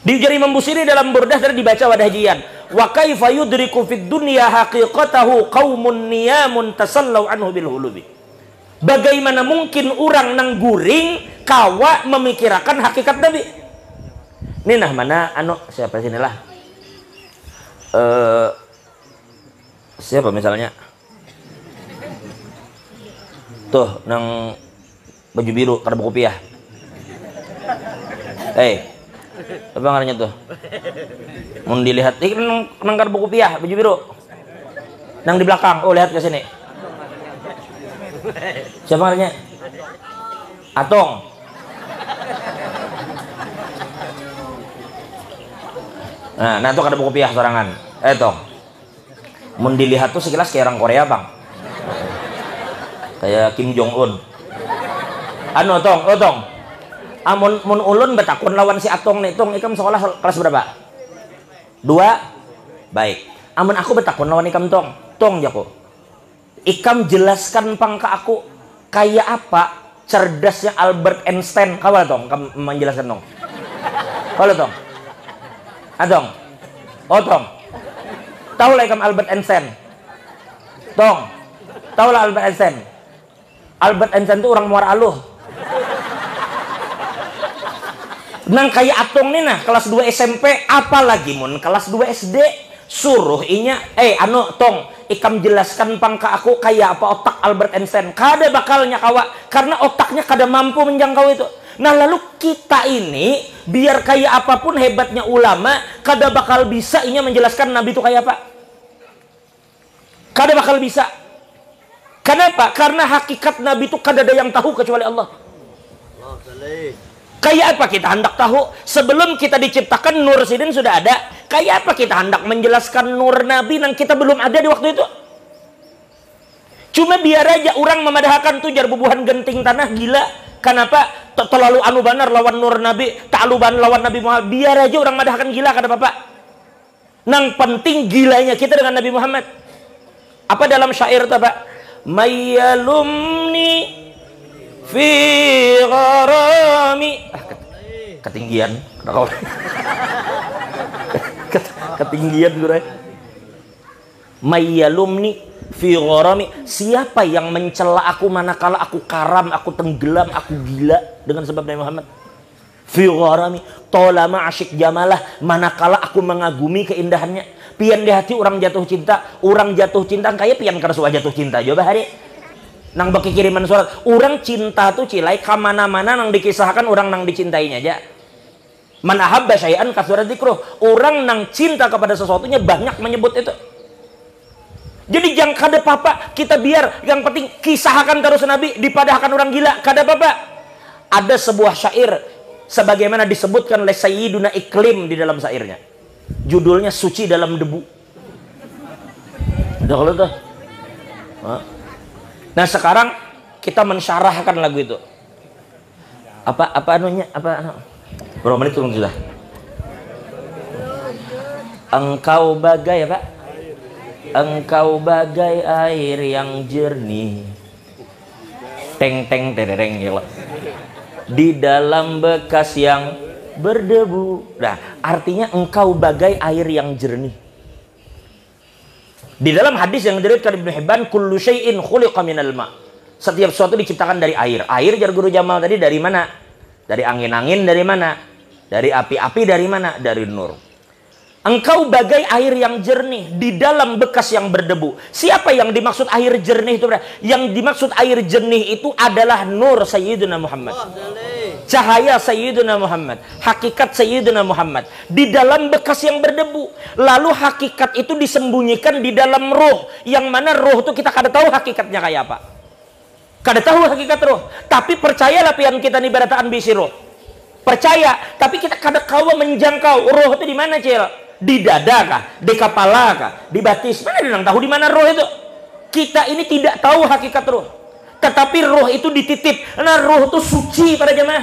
Di Imam Busiri dalam Burdah tadi dibaca wadahian, wa kaifa yudriku fid dunya haqiqatahu qaumun niyamun tasallau anhu bil hulubi. Bagaimana mungkin orang nang guring kawa memikirkan hakikat Nabi? Ini nah mana siapa sinilah Siapa misalnya? Tuh, nang baju biru, kada buku piah. Apa ngarannya tuh? Mau dilihat, nang kada buku piah, baju biru. Nang di belakang, oh lihat ke sini. Siapa ngarannya? Atong. Nah itu kada buku piah sorangan. Tong. Mun dilihat tuh sekilas kayak orang Korea, Bang. Kayak Kim Jong Un. Tong. Mun ulun betakun lawan si Atong nih, Tong, ikam sekolah kelas berapa? 2. Baik. Amun aku betakun lawan ikam, Tong jago. Ikam jelaskan pang ke aku kayak apa cerdasnya Albert Einstein. Kawal, Tong, kamu menjelaskan, Tong. Kawal, Tong. Tong. Tong. Tahu lah ikam Albert Einstein. Tong. Tahu lah Albert Einstein. Albert Einstein itu orang Muara Aluh. Nang kayak Atong nih nah, kelas 2 SMP, apalagi mun kelas 2 SD, suruh inya, Tong, ikam jelaskan pang ke aku kayak apa otak Albert Einstein. Kada bakalnya kawa, karena otaknya kada mampu menjangkau itu. Nah lalu kita ini biar kayak apapun hebatnya ulama, kada bakal bisa inya menjelaskan Nabi itu kayak apa. Kada bakal bisa. Kenapa? Karena hakikat Nabi itu kada ada yang tahu kecuali Allah. Kayak apa kita hendak tahu? Sebelum kita diciptakan Nur Sidin sudah ada. Kayak apa kita hendak menjelaskan Nur Nabi yang kita belum ada di waktu itu? Cuma biar aja orang memadahkan tuh jar bubuhan genting tanah gila. Kenapa? Terlalu anu banar lawan Nur Nabi, ta'aluban lawan Nabi Muhammad. Biar aja orang madahkan gila, kata Bapak. Nang penting gilanya kita dengan Nabi Muhammad. Apa dalam syair itu, Pak? Mayyalumni fi gharami. Ketinggian. Ketinggian gue. Mayyalumni fi gharami. Siapa yang mencela aku manakala aku karam, aku tenggelam, aku gila dengan sebab Nabi Muhammad? Fi gharami, tolama asyik jamalah, manakala aku mengagumi keindahannya. Pian di hati orang jatuh cinta kayak pian kersuah jatuh cinta. Coba hari nang baki kiriman surat, orang cinta tuh cilai kamana-mana nang dikisahkan orang nang dicintainya aja. Man ahabba syai'an kasura dzikruh. Orang nang cinta kepada sesuatunya banyak menyebut itu. Jadi jangan kada apa-apa kita biar yang penting kisahkan terus Nabi, dipadahkan orang gila, kada apa-apa. Ada sebuah syair sebagaimana disebutkan oleh Sayyiduna Iklim di dalam syairnya. Judulnya Suci dalam Debu. Udah kalau tuh. Nah sekarang kita mensyarahkan lagu itu. Apa anunya? Berapa menit turun sudah? Engkau bagai apa? Engkau bagai air yang jernih. Teng teng tereng ya. Di dalam bekas yang berdebu. Nah, artinya engkau bagai air yang jernih. Di dalam hadis yang diriwayatkan Ibnu Hibban, kullu syai'in khuliqa minal ma. Setiap sesuatu diciptakan dari air. Air jar guru Jamal tadi dari mana? Dari angin-angin dari mana? Dari api-api dari mana? Dari nur. Engkau bagai air yang jernih di dalam bekas yang berdebu. Siapa yang dimaksud air jernih itu? Yang dimaksud air jernih itu adalah nur Sayyidina Muhammad. Cahaya Sayyidina Muhammad, hakikat Sayyidina Muhammad di dalam bekas yang berdebu. Lalu hakikat itu disembunyikan di dalam ruh, yang mana ruh itu kita kada tahu hakikatnya kayak apa. Kada tahu hakikat ruh, tapi percayalah pian kita nih berataan bisi ruh. Percaya, tapi kita kada kawa menjangkau ruh itu di mana, Cil? Di dada kah? Di kepala kah? Di batis? Mana dia tahu di mana ruh itu? Kita ini tidak tahu hakikat ruh. Tetapi ruh itu dititip. Nah, ruh itu suci pada jemaah.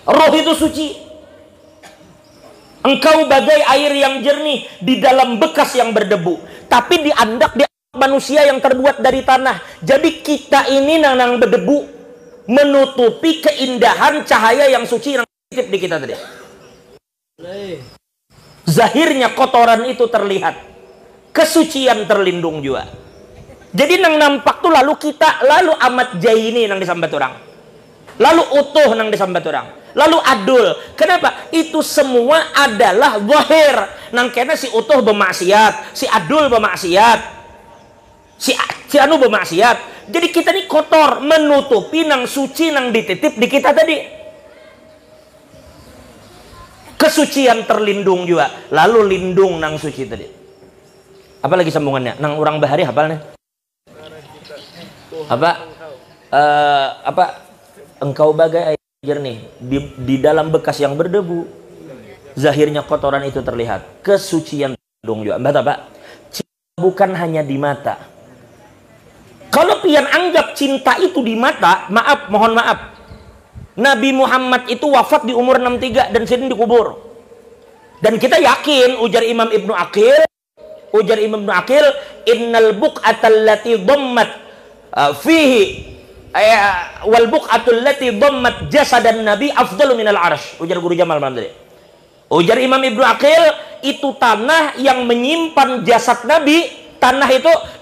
Ruh itu suci. Engkau bagai air yang jernih di dalam bekas yang berdebu. Tapi diandak di manusia yang terbuat dari tanah. Jadi kita ini nang berdebu menutupi keindahan cahaya yang suci yang dititip di kita tadi. Zahirnya kotoran itu terlihat. Kesucian terlindung juga. Jadi nang nampak tuh lalu kita lalu amat jaini nang disambat orang. Lalu utuh nang disambat orang. Lalu adul. Kenapa? Itu semua adalah zahir. Nang kena si utuh bermaksiat, si adul bermaksiat, si anu bermaksiat. Jadi kita ini kotor, menutupi nang suci nang dititip di kita tadi. Kesucian terlindung juga. Lalu lindung nang suci tadi. Apa lagi sambungannya? Nang orang bahari hafalnya? Apa? Engkau bagai air jernih di dalam bekas yang berdebu, zahirnya kotoran itu terlihat. Kesucian terlindung juga. Apa? Cinta bukan hanya di mata. Kalau pian anggap cinta itu di mata, mohon maaf. Nabi Muhammad itu wafat di umur 63 dan sedang dikubur. Dan kita yakin, ujar Imam Ibnu Aqil, innal buq'atal lati dhammat fihi wal buq'atul lati dhammat jasadan nabi afdalu minal arsh. Ujar Guru Jamal malam tadi. Ujar Imam Ibnu Aqil, itu tanah yang menyimpan jasad Nabi, tanah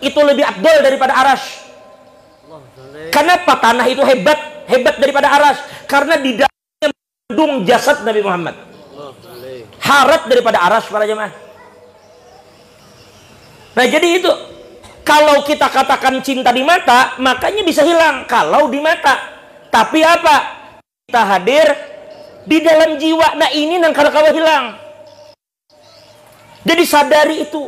itu lebih afdal daripada arasy. Kenapa tanah itu hebat daripada arasy? Karena di dalamnya mengandung jasad Nabi Muhammad. Harap daripada arasy para jemaah. Nah, jadi itu kalau kita katakan cinta di mata, makanya bisa hilang kalau di mata. Tapi apa? Kita hadir di dalam jiwa. Nah, ini nang kalau hilang. Jadi sadari itu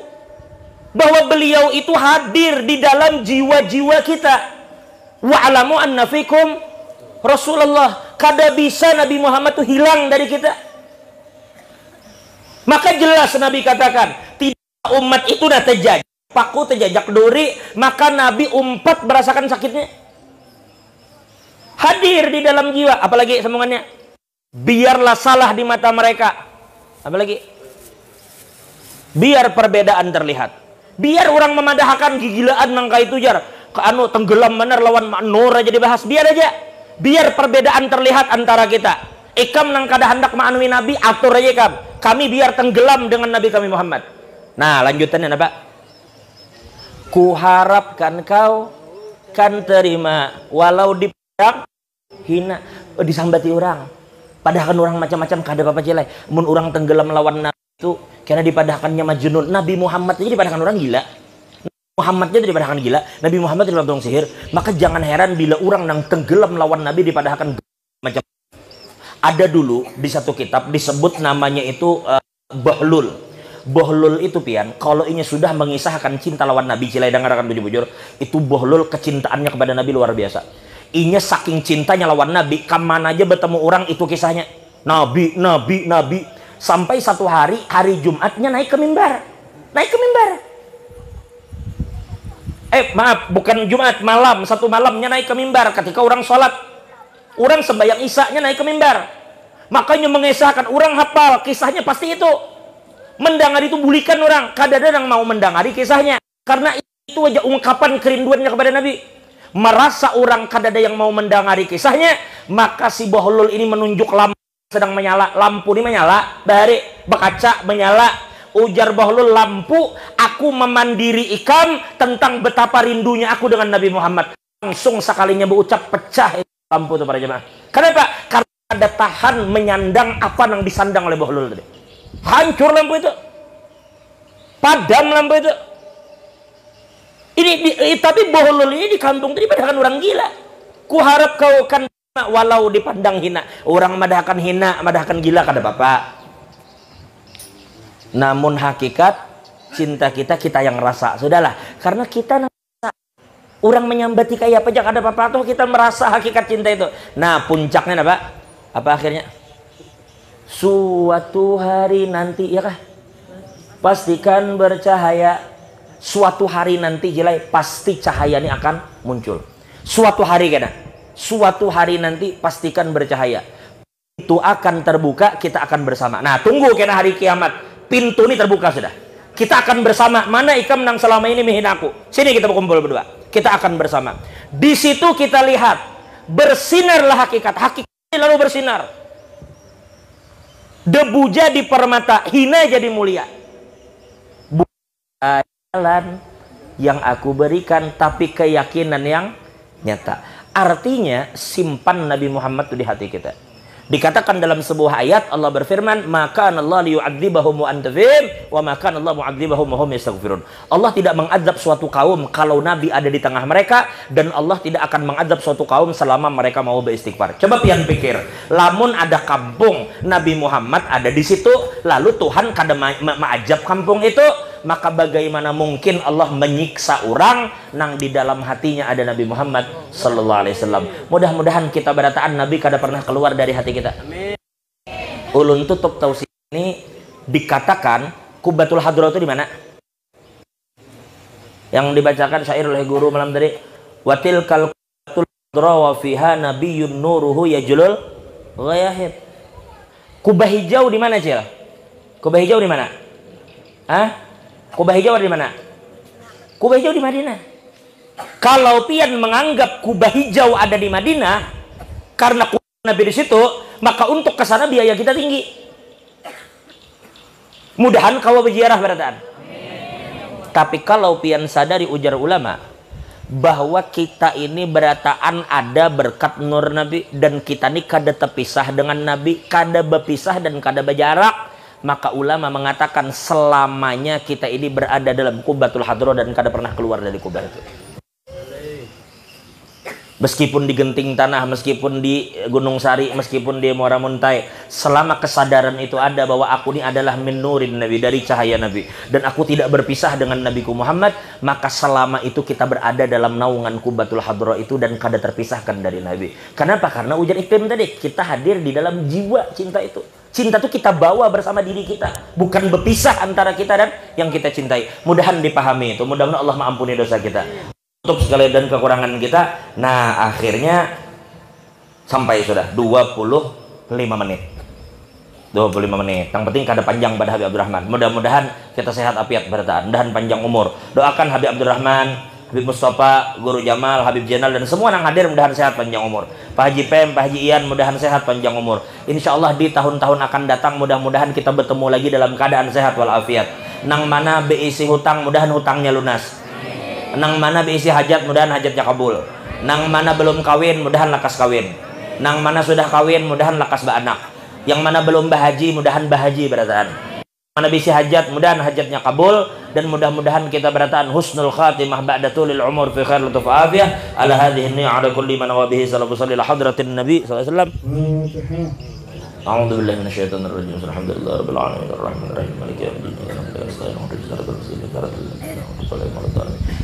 bahwa beliau itu hadir di dalam jiwa-jiwa kita. Wa'lamu anna fikum Rasulullah. Kada bisa Nabi Muhammad itu hilang dari kita. Maka jelas Nabi katakan, tidak umat itu dah terjadi paku terjajak duri, maka Nabi umpat merasakan sakitnya. Hadir di dalam jiwa. Apalagi sambungannya? Biarlah salah di mata mereka. Apalagi? Biar perbedaan terlihat. Biar orang memadahkan gigilaan nangka itu jar. Anu tenggelam bener lawan Nur aja dibahas. Biar aja. Biar perbedaan terlihat antara kita. Ikam nang kada hendak ma'anui Nabi, atur aja ikam. Kami biar tenggelam dengan Nabi kami Muhammad. Nah, lanjutannya apa? Kuharapkan kau kan terima walau dipandang hina, disambati orang. Padahal orang macam-macam kada apa jelek. Mun orang tenggelam lawan Nabi itu karena dipadahkannya majnun. Nabi Muhammad aja dipadahkan orang gila. Muhammadnya dipadahkan gila. Nabi Muhammad dipadahkan sihir. Maka jangan heran bila orang nang tenggelam lawan Nabi dipadahkan macam. Ada dulu di satu kitab disebut namanya itu Bahlul. Bahlul itu pian, kalau ini sudah mengisahkan cinta lawan Nabi, cilai dengarkan bujur-bujur, itu Bahlul kecintaannya kepada Nabi luar biasa. Inya saking cintanya lawan Nabi, kemana aja bertemu orang itu kisahnya. Nabi. Sampai satu hari Jumatnya naik ke mimbar. Maaf, bukan Jumat, satu malamnya naik ke mimbar ketika orang sholat. Orang sembahyang isya-nya naik ke mimbar. Makanya mengisahkan, orang hafal kisahnya pasti itu. Mendengar itu bulikan orang. Kadang-kadang mau mendengari kisahnya. Karena itu aja ungkapan kerinduannya kepada Nabi. Merasa orang kadang-kadang yang mau mendengari kisahnya, maka si Bahlul ini menunjuk lampu sedang menyala. Lampu ini menyala, dari berkaca menyala. Ujar Bahlul, lampu, aku memandiri ikam tentang betapa rindunya aku dengan Nabi Muhammad. Langsung sekalinya berucap, pecah lampu itu para jemaah. Kenapa? Karena ada tahan menyandang apa yang disandang oleh Bahlul tadi. Hancur lampu itu, padam lampu itu. Tapi Bahlul ini di kampung tadi padahkan orang gila. Kuharap kau kan walau dipandang hina. Orang madahkan hina, madahkan gila kada bapak. Namun hakikat cinta kita yang rasa. Sudahlah, karena kita rasa. Orang menyambati kayak apa aja kada apa-apa, tuh kita merasa hakikat cinta itu. Nah, puncaknya apa? Apa akhirnya? Suatu hari nanti, ya kah? Pastikan bercahaya. Suatu hari nanti jelai, pasti cahaya ini akan muncul. Suatu hari kena. Suatu hari nanti pastikan bercahaya. Itu akan terbuka, kita akan bersama. Nah, tunggu kena hari kiamat. Pintu ini terbuka sudah. Kita akan bersama. Mana ikam yang selama ini menghina aku? Sini kita berkumpul berdua. Kita akan bersama. Di situ kita lihat bersinarlah hakikat. Hakikat lalu bersinar. Debu jadi permata, hina jadi mulia. Bukan jalan yang aku berikan, tapi keyakinan yang nyata. Artinya simpan Nabi Muhammad itu di hati kita. Dikatakan dalam sebuah ayat Allah berfirman, "Maka Allah liyu'adzibahum wa anta fihim, wa maka Allah mu'adzibahum wa hum yastaghfirun." Allah tidak mengazab suatu kaum kalau nabi ada di tengah mereka, dan Allah tidak akan mengazab suatu kaum selama mereka mau beristighfar. Coba pian pikir, lamun ada kampung Nabi Muhammad ada di situ, lalu Tuhan kada mengazab kampung itu, maka bagaimana mungkin Allah menyiksa orang nang di dalam hatinya ada Nabi Muhammad sallallahu alaihi wasallam. Mudah-mudahan kita berataan Nabi kada pernah keluar dari hati kita. Amin. Ulun tutup tausiah ini dikatakan Qubatul Hadra itu di mana? Yang dibacakan syair oleh guru malam tadi. Watil kal Qubatul Hadra wa fiha nabiyyun nuruhu yajlul ghayahid. Kubah hijau di mana, Cil? Kubah hijau di mana? Hah? Kubah hijau ada di mana? Kubah hijau di Madinah. Kalau pian menganggap kubah hijau ada di Madinah karena Nabi di situ, maka untuk ke sana biaya kita tinggi. Mudahan kau berziarah berataan. Tapi kalau pian sadari ujar ulama bahwa kita ini berataan ada berkat nur Nabi, dan kita ini kada terpisah dengan Nabi, kada berpisah dan kada berjarak, maka ulama mengatakan selamanya kita ini berada dalam Qubatul Hadra dan kada pernah keluar dari kubah itu. Meskipun di Genting Tanah, meskipun di Gunung Sari, meskipun di Muara Muntai, selama kesadaran itu ada bahwa aku ini adalah min nurin Nabi, dari cahaya Nabi, dan aku tidak berpisah dengan Nabiku Muhammad, maka selama itu kita berada dalam naungan Qubatul Hadra itu dan kada terpisahkan dari Nabi. Kenapa? Karena ujar iklim tadi, kita hadir di dalam jiwa cinta itu. Cinta itu kita bawa bersama diri kita, bukan berpisah antara kita dan yang kita cintai. Mudahan dipahami itu, mudah-mudahan Allah mengampuni dosa kita, tutup segala dan kekurangan kita. Nah, akhirnya sampai sudah 25 menit. 25 menit. Yang penting kada panjang pada Habib Abdurrahman. Mudah-mudahan kita sehat afiat berataan, dan panjang umur. Doakan Habib Abdurrahman, Habib Mustafa, Guru Jamal, Habib Jenal, dan semua yang hadir mudahan sehat panjang umur. Pak Haji Pem, Pak Haji Ian, mudahan sehat panjang umur. Insya Allah di tahun-tahun akan datang mudah-mudahan kita bertemu lagi dalam keadaan sehat walafiat. Nang mana beisi hutang, mudahan hutangnya lunas. Nang mana beisi hajat, mudahan hajatnya kabul. Nang mana belum kawin, mudahan lakas kawin. Nang mana sudah kawin, mudahan lakas beranak. Yang mana belum bahaji, mudahan bahaji berataan. Mana bisi hajat, mudahan hajatnya kabul, dan mudah-mudahan kita berataan husnul khatimah ba'da tulil umur fi khair lutuf afiyah ala hadhihi ni'ala kulli man wa bihi sallallahu alaihi hadratin nabi sallallahu alaihi wasallam. A'udzu billahi minasyaitonir rajim. Alhamdulillahi rabbil alamin arrahmanir rahim maliki yaumiddin.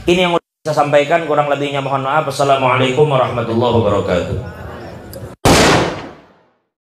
Ini yang saya sampaikan, kurang lebihnya mohon maaf. Assalamualaikum warahmatullahi wabarakatuh.